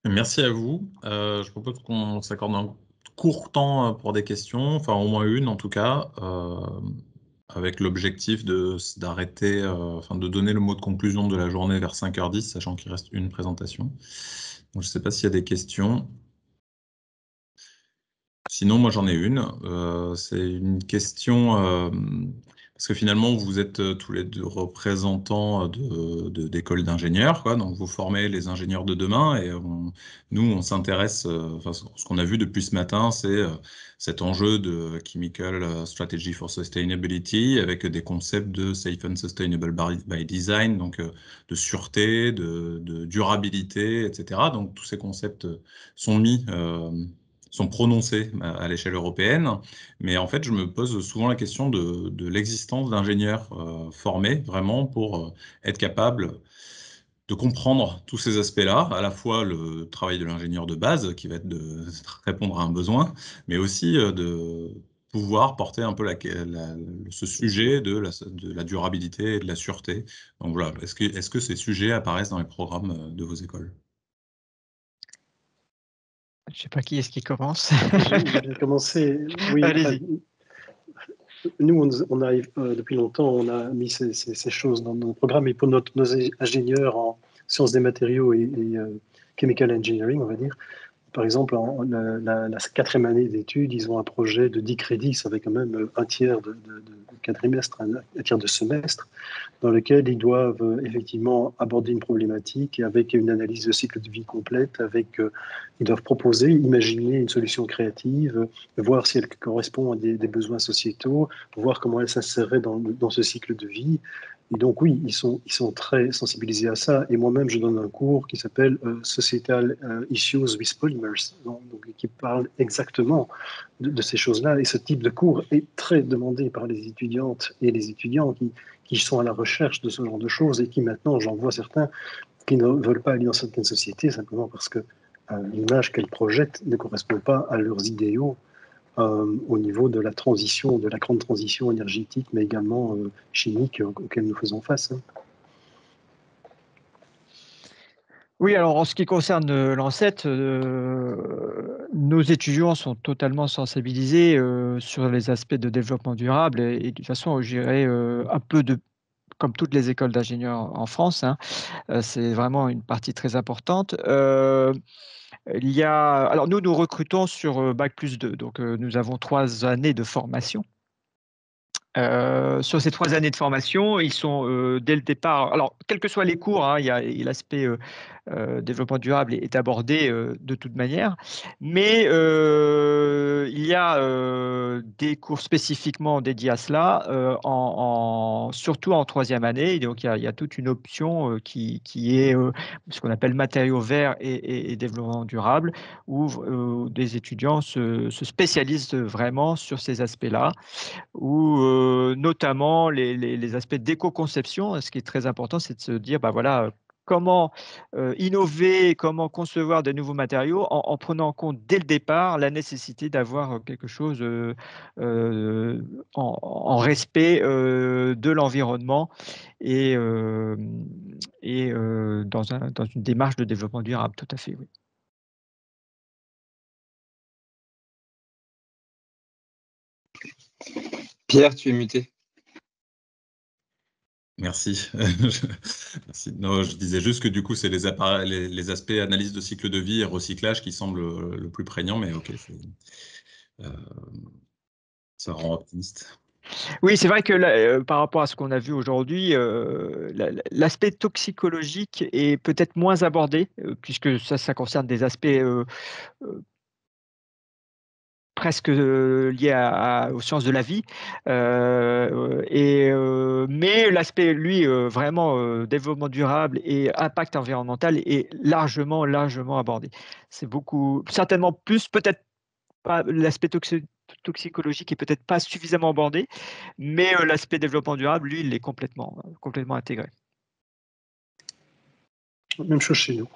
Speaker 1: Merci à vous. Je propose qu'on s'accorde un court temps pour des questions, enfin au moins une en tout cas, avec l'objectif d'arrêter, enfin de donner le mot de conclusion de la journée vers 5h10, sachant qu'il reste une présentation. Donc, je ne sais pas s'il y a des questions. Sinon, moi j'en ai une. C'est une question, parce que finalement vous êtes tous les deux représentants d'écoles d'ingénieurs, quoi. Donc vous formez les ingénieurs de demain, et nous on s'intéresse, enfin, ce qu'on a vu depuis ce matin, c'est cet enjeu de Chemical Strategy for Sustainability, avec des concepts de Safe and Sustainable by Design, donc de sûreté, de durabilité, etc. Donc tous ces concepts sont mis sont prononcées à l'échelle européenne. Mais en fait, je me pose souvent la question de l'existence d'ingénieurs formés vraiment pour être capables de comprendre tous ces aspects-là, à la fois le travail de l'ingénieur de base, qui va être de répondre à un besoin, mais aussi de pouvoir porter un peu ce sujet de la durabilité et de la sûreté. Donc voilà, est-ce que ces sujets apparaissent dans les programmes de vos écoles?
Speaker 3: Je ne sais pas qui est-ce qui commence.
Speaker 2: Je vais commencer. Oui, enfin,
Speaker 3: Allez-y.
Speaker 2: nous, on arrive depuis longtemps, on a mis ces choses dans nos programmes, et pour nos ingénieurs en sciences des matériaux et chemical engineering, on va dire, par exemple, la quatrième année d'études, ils ont un projet de 10 crédits, ça fait quand même un tiers de quadrimestre, un tiers de semestre, dans lequel ils doivent effectivement aborder une problématique avec une analyse de cycle de vie complète, ils doivent proposer, imaginer une solution créative, voir si elle correspond à des besoins sociétaux, voir comment elle s'insérerait dans ce cycle de vie. Et donc oui, ils sont très sensibilisés à ça. Et moi-même, je donne un cours qui s'appelle Societal Issues with Polymers, donc, qui parle exactement de ces choses-là. Et ce type de cours est très demandé par les étudiantes et les étudiants qui sont à la recherche de ce genre de choses et qui maintenant, j'en vois certains, qui ne veulent pas aller dans certaines sociétés simplement parce que l'image qu'elles projettent ne correspond pas à leurs idéaux au niveau de la transition, de la grande transition énergétique, mais également chimique auquel nous faisons face. Hein.
Speaker 3: Oui, alors en ce qui concerne l'ANCET, nos étudiants sont totalement sensibilisés sur les aspects de développement durable et de toute façon, je dirais un peu comme toutes les écoles d'ingénieurs en France, hein, c'est vraiment une partie très importante. Alors nous recrutons sur Bac+2, donc nous avons 3 années de formation. Sur ces 3 années de formation, ils sont dès le départ, alors quels que soient les cours, hein, il y a l'aspect développement durable est abordé de toute manière, mais il y a des cours spécifiquement dédiés à cela, surtout en 3e année. Et donc il y a toute une option qui est ce qu'on appelle matériaux verts et développement durable, où des étudiants se spécialisent vraiment sur ces aspects-là, où notamment les aspects d'éco-conception. Ce qui est très important, c'est de se dire, bah voilà, comment innover, comment concevoir de nouveaux matériaux en prenant en compte dès le départ la nécessité d'avoir quelque chose en respect de l'environnement et, dans une démarche de développement durable, tout à fait, oui.
Speaker 4: Pierre, tu es muté.
Speaker 1: Merci. Merci. Non, je disais juste que du coup, c'est les aspects analyse de cycle de vie et recyclage qui semblent le plus prégnant, mais ok, ça rend optimiste.
Speaker 3: Oui, c'est vrai que là, par rapport à ce qu'on a vu aujourd'hui, l'aspect toxicologique est peut-être moins abordé, puisque ça concerne des aspects, presque liés aux sciences de la vie, mais l'aspect, lui, vraiment développement durable et impact environnemental est largement abordé. C'est certainement plus, peut-être pas l'aspect toxicologique est peut-être pas suffisamment abordé, mais l'aspect développement durable, lui, il est complètement intégré.
Speaker 2: Même chose chez nous.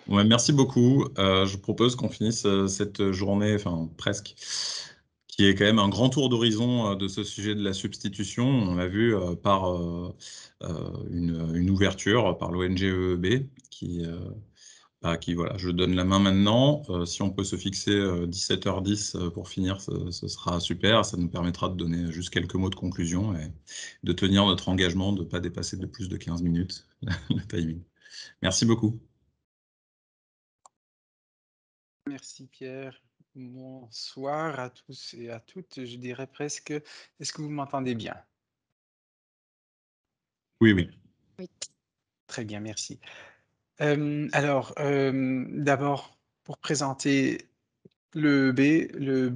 Speaker 1: Ouais, merci beaucoup. Je propose qu'on finisse cette journée, enfin presque, qui est quand même un grand tour d'horizon de ce sujet de la substitution. On l'a vu par une ouverture par l'ONG EEB qui, voilà, je donne la main maintenant. Si on peut se fixer 17h10 pour finir, ce sera super. Ça nous permettra de donner juste quelques mots de conclusion et de tenir notre engagement de ne pas dépasser de plus de 15 minutes le timing. Merci beaucoup.
Speaker 4: Merci Pierre. Bonsoir à tous et à toutes. Je dirais presque, est-ce que vous m'entendez bien?
Speaker 1: Oui, oui.
Speaker 5: Oui.
Speaker 4: Très bien, merci. Alors, d'abord, pour présenter l'EEB, le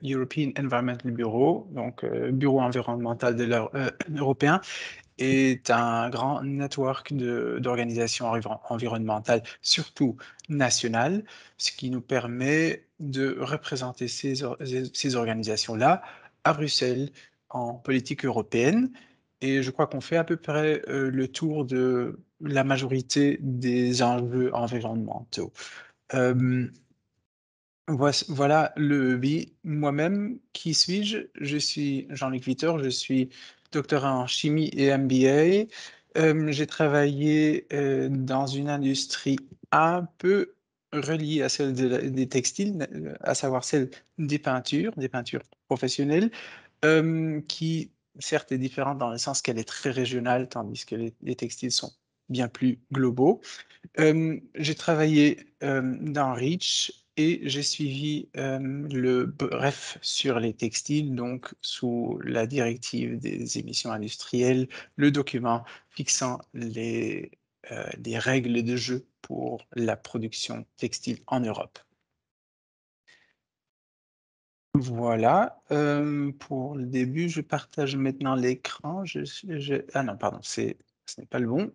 Speaker 4: European Environmental Bureau, donc Bureau environnemental européen, est un grand network d'organisations environnementales, surtout nationales, ce qui nous permet de représenter ces organisations-là à Bruxelles en politique européenne. Et je crois qu'on fait à peu près le tour de la majorité des enjeux environnementaux. Voilà le oui. Moi-même, qui suis-je? Je suis Jean-Luc Vitor, je suis doctorat en chimie et MBA. J'ai travaillé dans une industrie un peu reliée à celle des textiles, à savoir celle des peintures professionnelles, qui certes est différente dans le sens qu'elle est très régionale, tandis que les textiles sont bien plus globaux. J'ai travaillé dans Reach et j'ai suivi le bref sur les textiles, donc sous la directive des émissions industrielles, le document fixant les règles de jeu pour la production textile en Europe. Voilà, pour le début, je partage maintenant l'écran. Ah non, pardon, ce n'est pas le bon.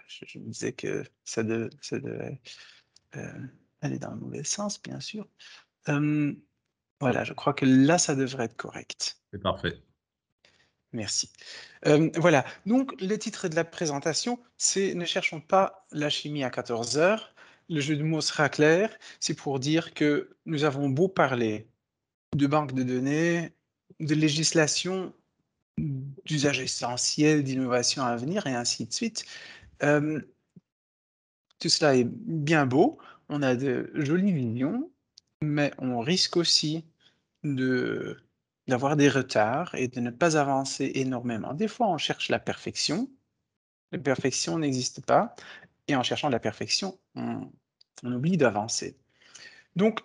Speaker 4: Je me disais que ça devait aller dans le mauvais sens, bien sûr. Voilà, je crois que là, ça devrait être correct.
Speaker 1: C'est parfait.
Speaker 4: Merci. Voilà, donc le titre de la présentation, c'est « Ne cherchons pas la chimie à 14 heures ». Le jeu de mots sera clair, c'est pour dire que nous avons beau parler de banques de données, de législation, d'usages essentiels, d'innovation à venir, et ainsi de suite. Tout cela est bien beau, on a de jolies visions, mais on risque aussi d'avoir des retards et de ne pas avancer énormément. Des fois, on cherche la perfection n'existe pas, et en cherchant la perfection, on oublie d'avancer. Donc,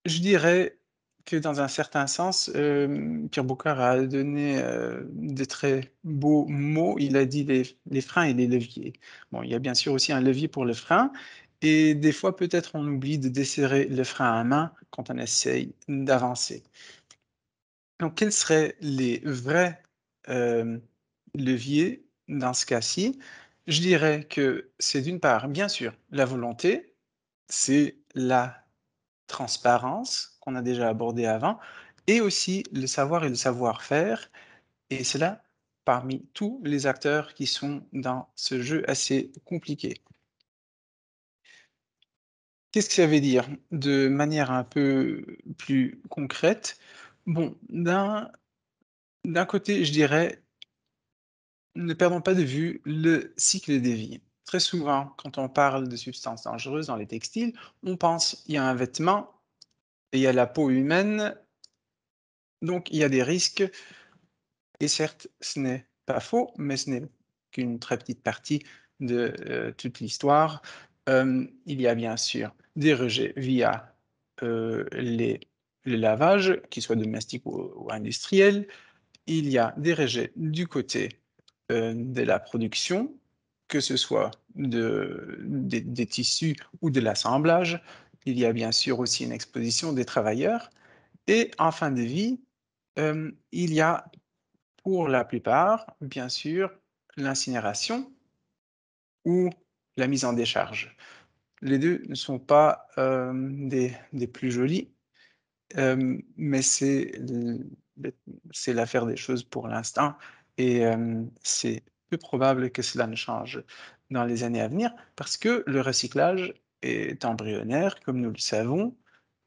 Speaker 4: je dirais que dans un certain sens, Pierre Boucard a donné de très beaux mots. Il a dit les freins et les leviers. Bon, il y a bien sûr aussi un levier pour le frein, et des fois, peut-être, on oublie de desserrer le frein à main quand on essaye d'avancer. Donc, quels seraient les vrais leviers dans ce cas-ci? Je dirais que c'est d'une part, bien sûr, la volonté, c'est la transparence qu'on a déjà abordé avant, et aussi le savoir et le savoir-faire, et cela parmi tous les acteurs qui sont dans ce jeu assez compliqué. Qu'est-ce que ça veut dire de manière un peu plus concrète? Bon, d'un côté, je dirais, ne perdons pas de vue le cycle des vies. Très souvent, quand on parle de substances dangereuses dans les textiles, on pense il y a un vêtement et il y a la peau humaine, donc il y a des risques. Et certes, ce n'est pas faux, mais ce n'est qu'une très petite partie de toute l'histoire. Il y a bien sûr des rejets via le lavage, qu'il soit domestique ou industriel. Il y a des rejets du côté de la production, que ce soit des tissus ou de l'assemblage. Il y a bien sûr aussi une exposition des travailleurs. Et en fin de vie, il y a pour la plupart, bien sûr, l'incinération ou la mise en décharge. Les deux ne sont pas des plus jolis, mais c'est l'affaire des choses pour l'instant, et c'est peu probable que cela ne change dans les années à venir, parce que le recyclage est embryonnaire, comme nous le savons.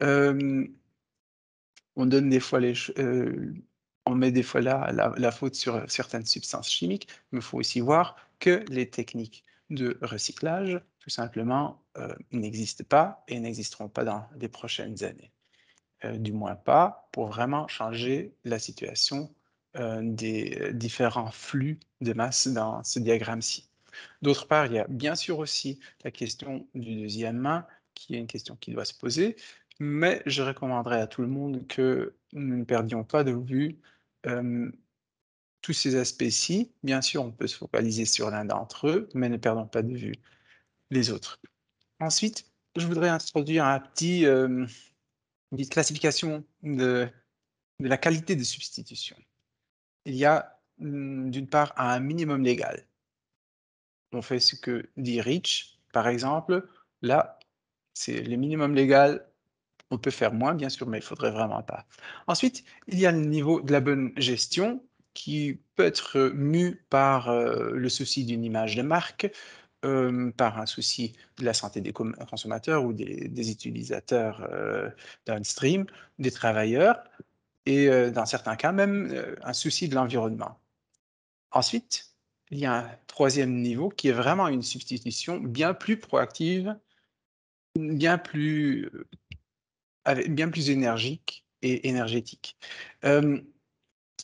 Speaker 4: On donne des fois on met des fois la faute sur certaines substances chimiques, mais il faut aussi voir que les techniques de recyclage, tout simplement, n'existent pas et n'existeront pas dans les prochaines années. Du moins pas pour vraiment changer la situation des différents flux de masse dans ce diagramme-ci. D'autre part, il y a bien sûr aussi la question du deuxième main, qui est une question qui doit se poser, mais je recommanderais à tout le monde que nous ne perdions pas de vue tous ces aspects-ci. Bien sûr, on peut se focaliser sur l'un d'entre eux, mais ne perdons pas de vue les autres. Ensuite, je voudrais introduire une petite classification de la qualité de substitution. Il y a d'une part, à un minimum légal. On fait ce que dit Reach, par exemple. Là, c'est le minimum légal. On peut faire moins, bien sûr, mais il faudrait vraiment pas. Ensuite, il y a le niveau de la bonne gestion qui peut être mu par le souci d'une image de marque, par un souci de la santé des consommateurs ou des utilisateurs downstream, des travailleurs, et dans certains cas même un souci de l'environnement. Ensuite, il y a un troisième niveau qui est vraiment une substitution bien plus proactive, bien plus, bien plus énergique et énergétique. Il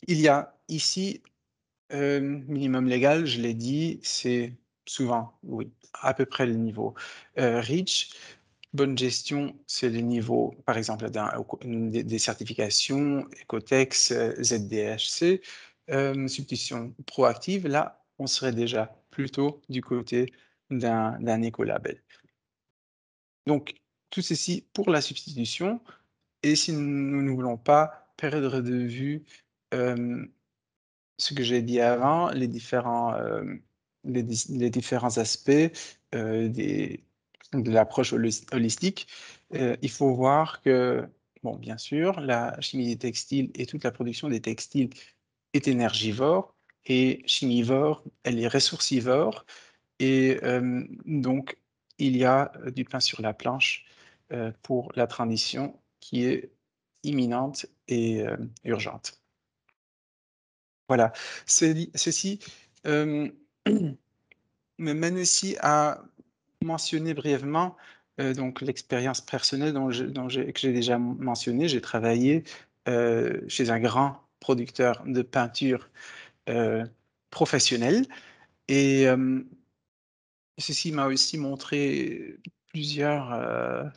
Speaker 4: y a ici minimum légal, je l'ai dit, c'est souvent, oui, à peu près le niveau REACH. Bonne gestion, c'est le niveau, par exemple, des certifications, Ecotex, ZDHC. Substitution proactive, là, on serait déjà plutôt du côté d'un écolabel. Donc, tout ceci pour la substitution. Et si nous ne voulons pas perdre de vue ce que j'ai dit avant, les différents aspects de l'approche holistique, il faut voir que, bon, bien sûr, la chimie des textiles et toute la production des textiles est énergivore et chimivore, elle est ressourcivore. Et donc, il y a du pain sur la planche pour la transition qui est imminente et urgente. Voilà, ceci me mène aussi à mentionner brièvement donc l'expérience personnelle que j'ai déjà mentionnée. J'ai travaillé chez un grand producteur de peinture professionnel et ceci m'a aussi montré plusieurs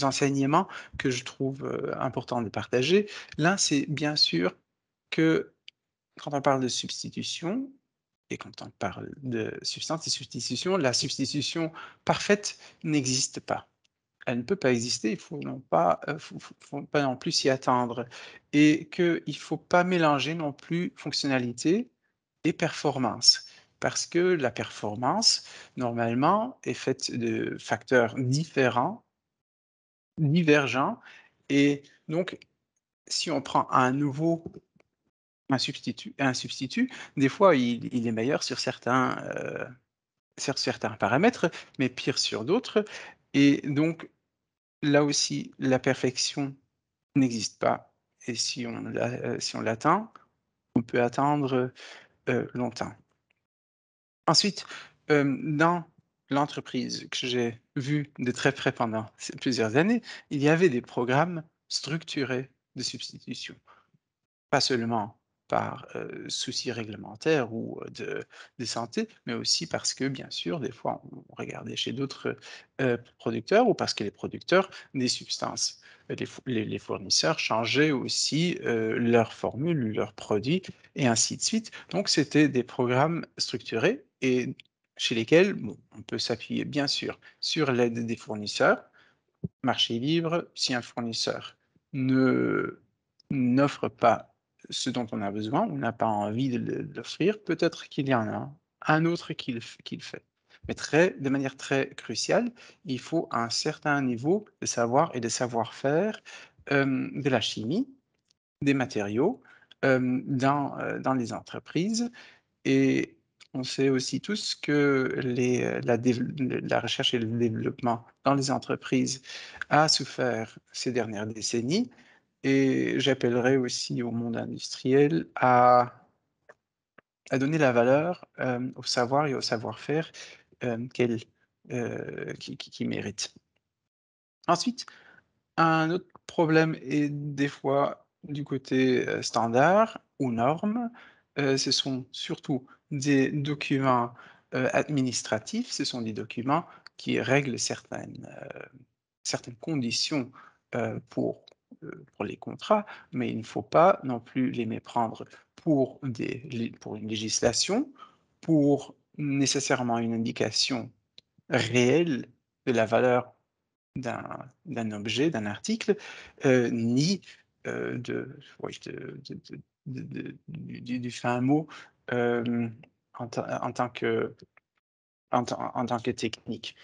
Speaker 4: enseignements que je trouve importants de partager. L'un, c'est bien sûr que quand on parle de substitution et quand on parle de substance et substitution, la substitution parfaite n'existe pas. Elle ne peut pas exister, il faut non pas, faut pas non plus s'y attendre et qu'il ne faut pas mélanger non plus fonctionnalité et performance. Parce que la performance, normalement, est faite de facteurs différents, divergents et donc si on prend un substitut, des fois, il est meilleur sur certains paramètres, mais pire sur d'autres. Et donc, là aussi, la perfection n'existe pas. Et si on l'atteint, on peut attendre longtemps. Ensuite, dans l'entreprise que j'ai vue de très près pendant plusieurs années, il y avait des programmes structurés de substitution. Pas seulement par souci réglementaire ou de santé, mais aussi parce que, bien sûr, des fois, on regardait chez d'autres producteurs ou parce que les producteurs des substances, les fournisseurs changeaient aussi leurs formules, leurs produits, et ainsi de suite. Donc, c'était des programmes structurés et chez lesquels bon, on peut s'appuyer, bien sûr, sur l'aide des fournisseurs, marché libre, si un fournisseur n'offre pas ce dont on a besoin, on n'a pas envie de l'offrir, peut-être qu'il y en a un autre qui le fait. Mais de manière très cruciale, il faut un certain niveau de savoir et de savoir-faire de la chimie, des matériaux dans les entreprises. Et on sait aussi tous que la recherche et le développement dans les entreprises a souffert ces dernières décennies. Et j'appellerais aussi au monde industriel à donner la valeur au savoir et au savoir-faire qui méritent. Ensuite, un autre problème est des fois du côté standard ou normes. Ce sont surtout des documents administratifs, ce sont des documents qui règlent certaines conditions pour les contrats, mais il ne faut pas non plus les méprendre pour une législation, pour nécessairement une indication réelle de la valeur d'un objet, d'un article, ni du fin mot en tant que technique.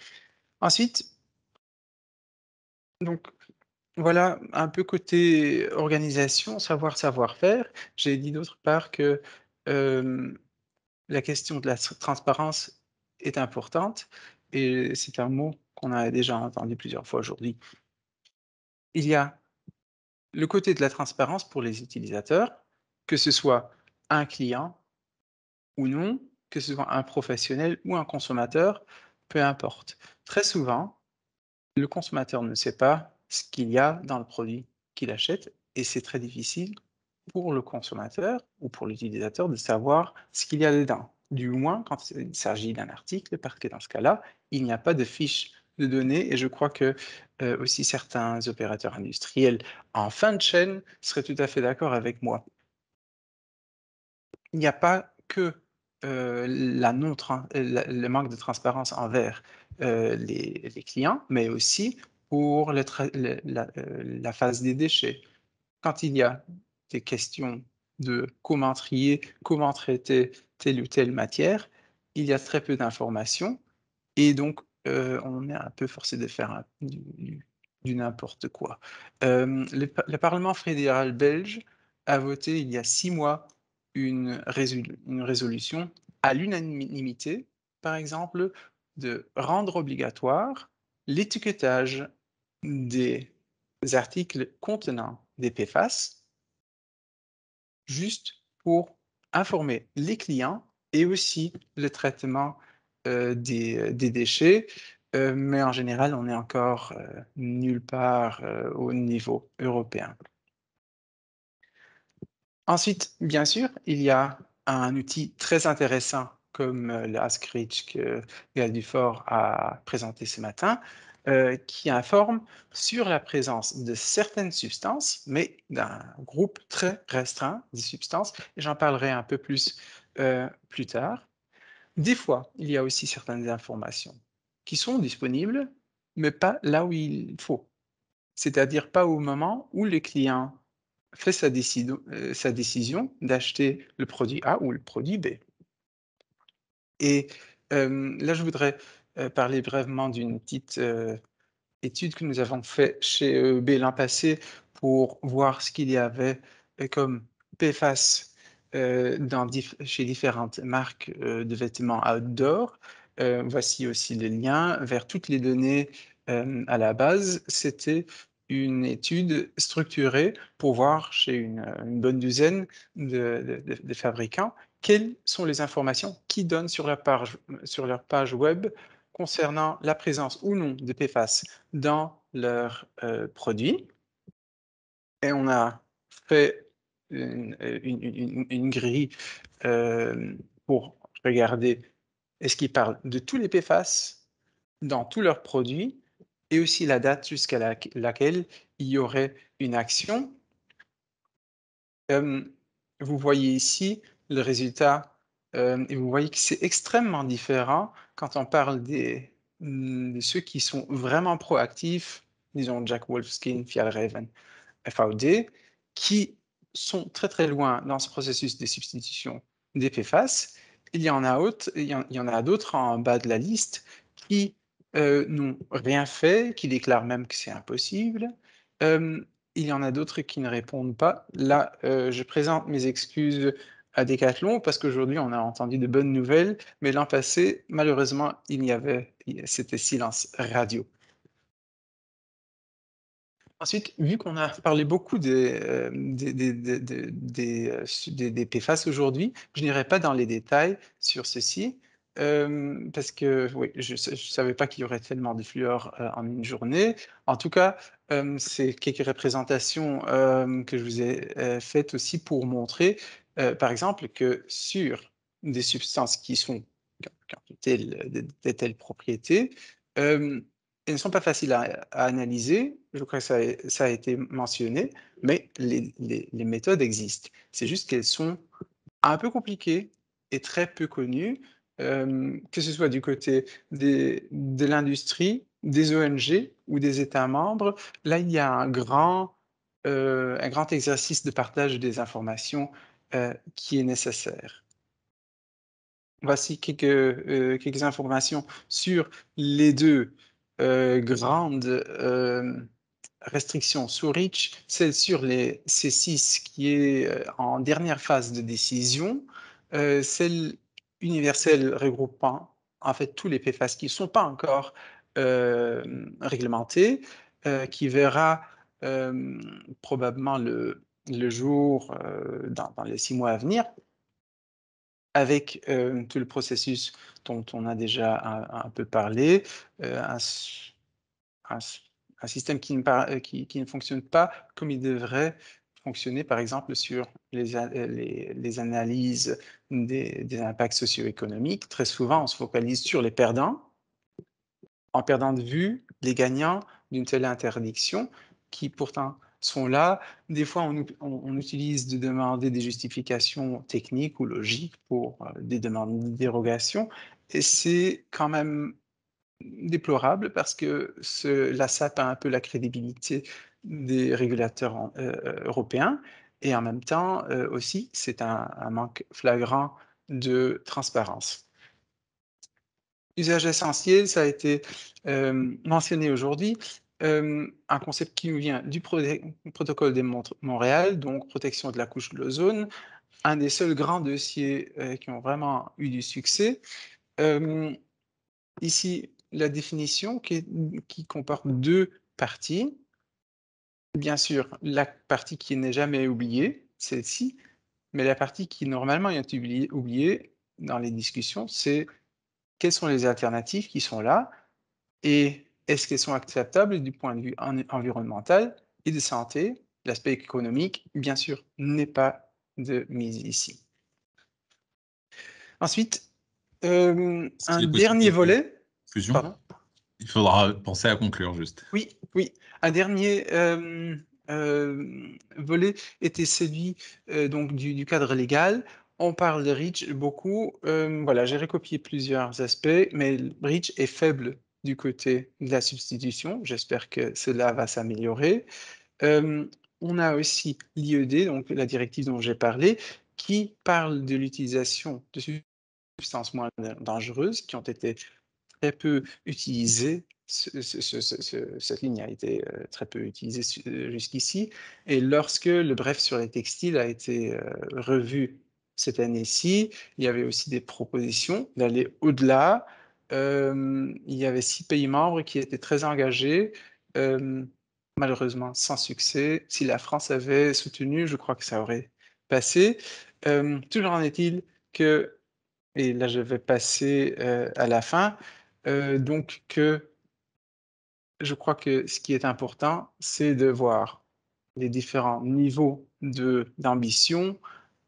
Speaker 4: Ensuite, donc voilà un peu côté organisation, savoir-faire. J'ai dit d'autre part que la question de la transparence est importante et c'est un mot qu'on a déjà entendu plusieurs fois aujourd'hui. Il y a le côté de la transparence pour les utilisateurs, que ce soit un client ou non, que ce soit un professionnel ou un consommateur, peu importe. Très souvent, le consommateur ne sait pas ce qu'il y a dans le produit qu'il achète et c'est très difficile pour le consommateur ou pour l'utilisateur de savoir ce qu'il y a dedans. Du moins quand il s'agit d'un article, parce que dans ce cas-là, il n'y a pas de fiche de données et je crois que aussi certains opérateurs industriels en fin de chaîne seraient tout à fait d'accord avec moi. Il n'y a pas que le manque de transparence envers les clients, mais aussi pour la phase des déchets. Quand il y a des questions de comment trier, comment traiter telle ou telle matière, il y a très peu d'informations et donc on est un peu forcé de faire du n'importe quoi. Le Parlement fédéral belge a voté il y a 6 mois une résolution à l'unanimité, par exemple, de rendre obligatoire l'étiquetage des articles contenant des PFAS, juste pour informer les clients et aussi le traitement des déchets. Mais en général, on est encore nulle part au niveau européen. Ensuite, bien sûr, il y a un outil très intéressant comme le Ask-Reach que Gaël Dufort a présenté ce matin, qui informe sur la présence de certaines substances, mais d'un groupe très restreint de substances, et j'en parlerai un peu plus plus tard. Des fois, il y a aussi certaines informations qui sont disponibles, mais pas là où il faut, c'est-à-dire pas au moment où le client fait sa décision d'acheter le produit A ou le produit B. Et là, je voudrais parler brièvement d'une petite étude que nous avons faite chez EEB l'an passé pour voir ce qu'il y avait comme PFAS chez différentes marques de vêtements outdoor. Voici aussi le lien vers toutes les données à la base. C'était une étude structurée pour voir chez une bonne douzaine de fabricants quelles sont les informations qu'ils donnent sur leur page web concernant la présence ou non de PFAS dans leurs produits. Et on a fait une grille pour regarder est-ce qu'ils parlent de tous les PFAS dans tous leurs produits et aussi la date jusqu'à laquelle il y aurait une action. Vous voyez ici le résultat et vous voyez que c'est extrêmement différent quand on parle de ceux qui sont vraiment proactifs, disons Jack Wolfskin, Fjallraven, FAOD, qui sont très très loin dans ce processus de substitution des PFAS. Il y en a d'autres en bas de la liste qui n'ont rien fait, qui déclarent même que c'est impossible. Il y en a d'autres qui ne répondent pas. Là, je présente mes excuses à Decathlon parce qu'aujourd'hui, on a entendu de bonnes nouvelles, mais l'an passé, malheureusement, c'était silence radio. Ensuite, vu qu'on a parlé beaucoup des PFAS aujourd'hui, je n'irai pas dans les détails sur ceci, parce que oui, je ne savais pas qu'il y aurait tellement de fluor en une journée. En tout cas, c'est quelques représentations que je vous ai faites aussi pour montrer, par exemple, que sur des substances qui ont de telles propriétés, elles ne sont pas faciles à analyser, je crois que ça a été mentionné, mais les méthodes existent. C'est juste qu'elles sont un peu compliquées et très peu connues, que ce soit du côté de l'industrie, des ONG ou des États membres. Là, il y a un grand un grand exercice de partage des informations qui est nécessaire. Voici quelques informations sur les deux grandes restrictions sous REACH, celle sur les C6 qui est en dernière phase de décision, celle universelle regroupant en fait tous les PFAS qui ne sont pas encore réglementés, qui verra probablement le jour dans les 6 mois à venir, avec tout le processus dont on a déjà un peu parlé, un système qui ne fonctionne pas comme il devrait fonctionner, par exemple, sur les analyses des impacts socio-économiques. Très souvent, on se focalise sur les perdants, en perdant de vue les gagnants d'une telle interdiction, qui pourtant sont là. Des fois, on utilise de demander des justifications techniques ou logiques pour des demandes de dérogation, et c'est quand même déplorable parce que cela sape un peu la crédibilité des régulateurs européens, et en même temps aussi, c'est un manque flagrant de transparence. Usage essentiel, ça a été mentionné aujourd'hui, un concept qui nous vient du protocole de Montréal, donc protection de la couche de l'ozone, un des seuls grands dossiers qui ont vraiment eu du succès. Ici, la définition qui comporte deux parties. Bien sûr, la partie qui n'est jamais oubliée, celle-ci, mais la partie qui normalement est oubliée dans les discussions, c'est quelles sont les alternatives qui sont là et est-ce qu'elles sont acceptables du point de vue environnemental et de santé. L'aspect économique, bien sûr, n'est pas de mise ici. Ensuite, un dernier volet.
Speaker 1: Fusion.
Speaker 4: Pardon.
Speaker 1: Il faudra penser à conclure juste.
Speaker 4: Oui, oui. Un dernier volet était celui donc du cadre légal. On parle de REACH beaucoup. Voilà, j'ai recopié plusieurs aspects, mais REACH est faible du côté de la substitution. J'espère que cela va s'améliorer. On a aussi l'IED, donc la directive dont j'ai parlé, qui parle de l'utilisation de substances moins dangereuses qui ont été très peu utilisées. Cette ligne a été très peu utilisée jusqu'ici. Et lorsque le bref sur les textiles a été revu cette année-ci, il y avait aussi des propositions d'aller au-delà. Il y avait 6 pays membres qui étaient très engagés, malheureusement sans succès. Si la France avait soutenu, je crois que ça aurait passé. Toujours en est-il que, et là je vais passer à la fin, donc que je crois que ce qui est important, c'est de voir les différents niveaux d'ambition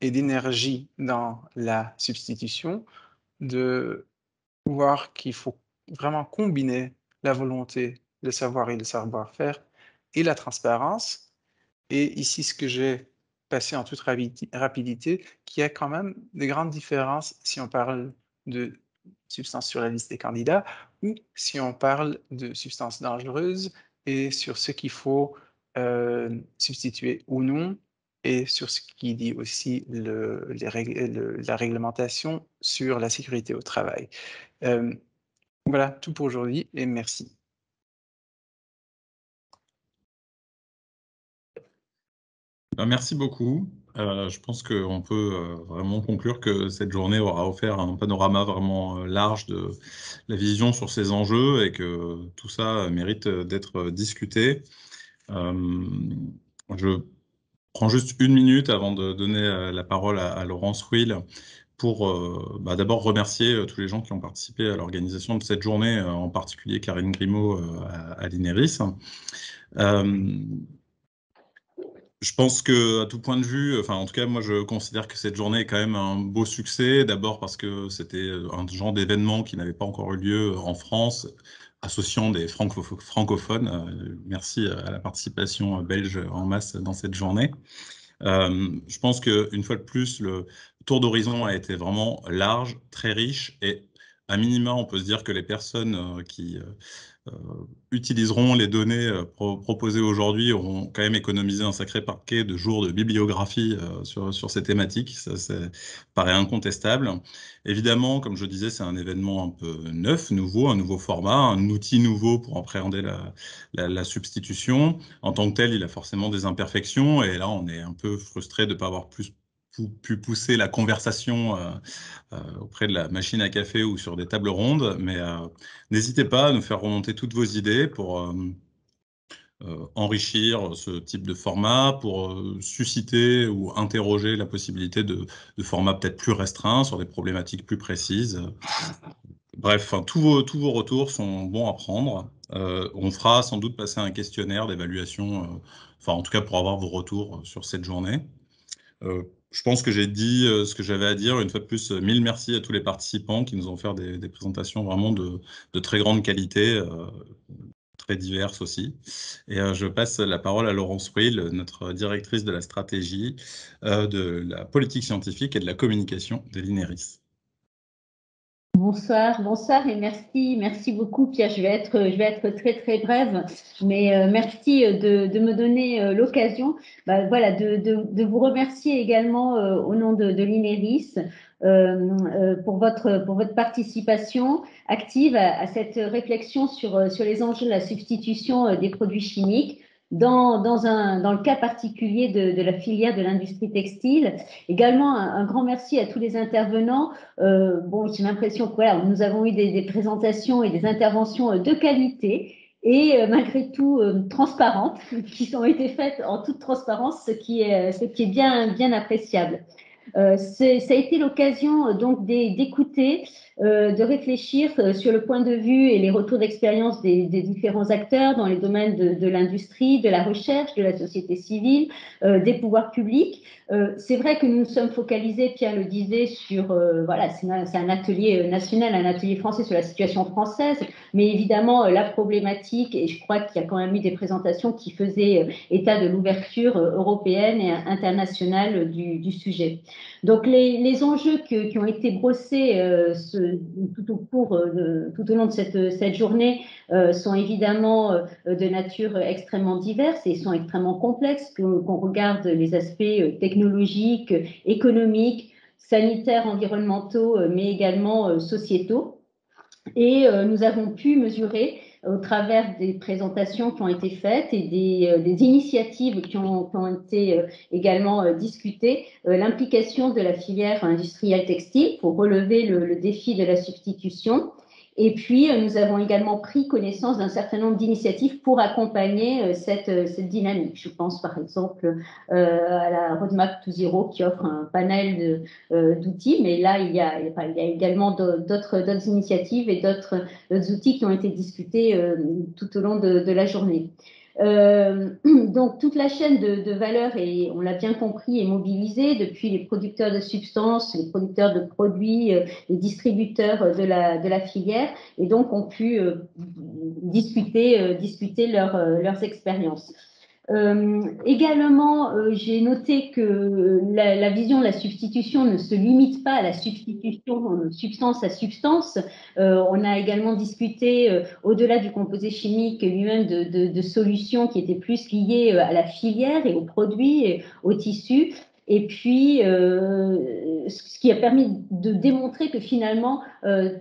Speaker 4: et d'énergie dans la substitution, de voir qu'il faut vraiment combiner la volonté, le savoir et le savoir-faire et la transparence. Et ici, ce que j'ai passé en toute rapidité, qu'il y a quand même des grandes différences si on parle de substances sur la liste des candidats ou si on parle de substances dangereuses et sur ce qu'il faut substituer ou non, et sur ce qui dit aussi la réglementation sur la sécurité au travail. Voilà tout pour aujourd'hui et merci.
Speaker 1: Merci beaucoup. Je pense qu'on peut vraiment conclure que cette journée aura offert un panorama vraiment large de la vision sur ces enjeux et que tout ça mérite d'être discuté. Je prends juste une minute avant de donner la parole à Laurence Rouil pour d'abord remercier tous les gens qui ont participé à l'organisation de cette journée, en particulier Karine Grimaud à l'INERIS. Je pense que, à tout point de vue, enfin, en tout cas, moi, je considère que cette journée est quand même un beau succès. D'abord parce que c'était un genre d'événement qui n'avait pas encore eu lieu en France, associant des francophones. Merci à la participation belge en masse dans cette journée. Je pense qu'une fois de plus, le tour d'horizon a été vraiment large, très riche, et à minima, on peut se dire que les personnes utiliseront les données proposées aujourd'hui auront quand même économisé un sacré paquet de jours de bibliographie sur ces thématiques. Ça paraît incontestable. Évidemment, comme je disais, c'est un événement un peu neuf, nouveau, un nouveau format, un outil nouveau pour appréhender la substitution. En tant que tel, il a forcément des imperfections et là, on est un peu frustré de ne pas avoir pu pousser la conversation auprès de la machine à café ou sur des tables rondes, mais n'hésitez pas à nous faire remonter toutes vos idées pour enrichir ce type de format, pour susciter ou interroger la possibilité de formats peut-être plus restreints sur des problématiques plus précises. Bref, tous vos retours sont bons à prendre. On fera sans doute passer un questionnaire d'évaluation, enfin en tout cas pour avoir vos retours sur cette journée. Je pense que j'ai dit ce que j'avais à dire. Une fois de plus, mille merci à tous les participants qui nous ont fait des présentations vraiment de très grande qualité, très diverses aussi. Et je passe la parole à Laurence Ruil, notre directrice de la stratégie, de la politique scientifique et de la communication de l'INERIS.
Speaker 5: Bonsoir et merci beaucoup Pierre. Je vais être très brève, mais merci de me donner l'occasion, voilà, de vous remercier également au nom de l'INERIS pour votre participation active à cette réflexion sur les enjeux de la substitution des produits chimiques. Dans le cas particulier de la filière de l'industrie textile. Également, un grand merci à tous les intervenants. Bon, j'ai l'impression que voilà, nous avons eu des présentations et des interventions de qualité et malgré tout transparentes, qui ont été faites en toute transparence, ce qui est bien appréciable. Ça a été l'occasion donc d'écouter, de réfléchir sur le point de vue et les retours d'expérience des différents acteurs dans les domaines de l'industrie, de la recherche, de la société civile, des pouvoirs publics. C'est vrai que nous nous sommes focalisés, Pierre le disait, sur voilà, c'est un atelier national, un atelier français sur la situation française, mais évidemment la problématique, et je crois qu'il y a quand même eu des présentations qui faisaient état de l'ouverture européenne et internationale du sujet. Donc les enjeux qui ont été brossés tout au long de cette journée sont évidemment de nature extrêmement diverse et sont extrêmement complexes, qu'on regarde les aspects technologiques, économiques, sanitaires, environnementaux, mais également sociétaux. Et nous avons pu mesurer au travers des présentations qui ont été faites et des initiatives qui ont été également discutées, l'implication de la filière industrielle textile pour relever le défi de la substitution. Et puis, nous avons également pris connaissance d'un certain nombre d'initiatives pour accompagner cette dynamique. Je pense par exemple à la Roadmap to Zero qui offre un panel d'outils, mais là, il y a également d'autres initiatives et d'autres outils qui ont été discutés tout au long de la journée. Donc toute la chaîne de valeur, et on l'a bien compris, est mobilisée depuis les producteurs de substances, les producteurs de produits, les distributeurs de la filière, et donc ont pu discuter leurs expériences. Également, j'ai noté que la vision de la substitution ne se limite pas à la substitution substance à substance. On a également discuté, au-delà du composé chimique lui-même, de solutions qui étaient plus liées à la filière et aux produits, et aux tissus. Et puis, ce qui a permis de démontrer que finalement,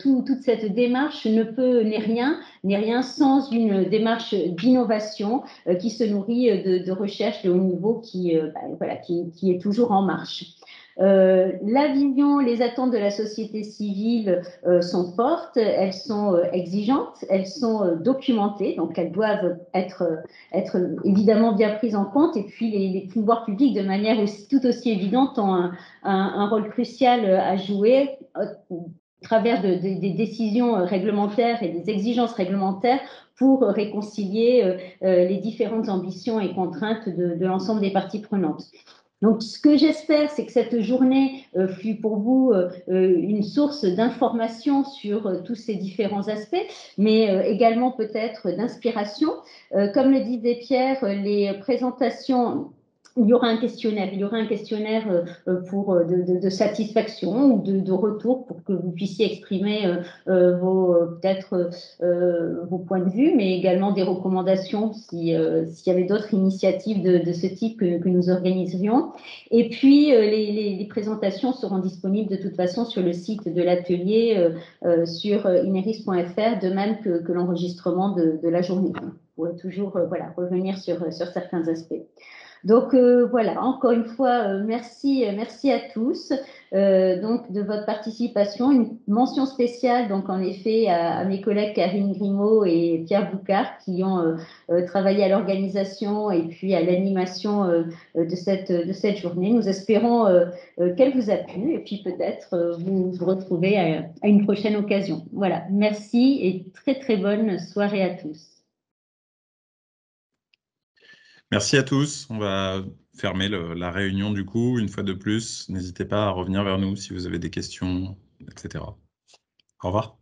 Speaker 5: toute cette démarche n'est rien sans une démarche d'innovation qui se nourrit de recherche de haut niveau qui est toujours en marche. La vision, les attentes de la société civile sont fortes, elles sont exigeantes, elles sont documentées, donc elles doivent être évidemment bien prises en compte. Et puis les pouvoirs publics, de manière tout aussi évidente, ont un rôle crucial à jouer à travers des décisions réglementaires et des exigences réglementaires pour réconcilier les différentes ambitions et contraintes de l'ensemble des parties prenantes. Donc, ce que j'espère, c'est que cette journée fut pour vous une source d'information sur tous ces différents aspects, mais également peut-être d'inspiration. Comme le disait Pierre, les présentations il y aura un questionnaire. Il y aura un questionnaire pour de satisfaction ou de retour pour que vous puissiez exprimer peut-être vos points de vue, mais également des recommandations s'il y avait d'autres initiatives de ce type que nous organiserions. Et puis, les présentations seront disponibles de toute façon sur le site de l'atelier sur ineris.fr, de même que l'enregistrement de la journée. On pourrait toujours revenir sur certains aspects. Donc voilà, encore une fois, merci à tous donc de votre participation. Une mention spéciale donc en effet à mes collègues Karine Grimaud et Pierre Boucard qui ont travaillé à l'organisation et puis à l'animation de cette journée. Nous espérons qu'elle vous a plu et puis peut-être vous retrouver à une prochaine occasion. Voilà, merci et très bonne soirée à tous.
Speaker 1: Merci à tous. On va fermer la réunion du coup, une fois de plus. N'hésitez pas à revenir vers nous si vous avez des questions, etc. Au revoir.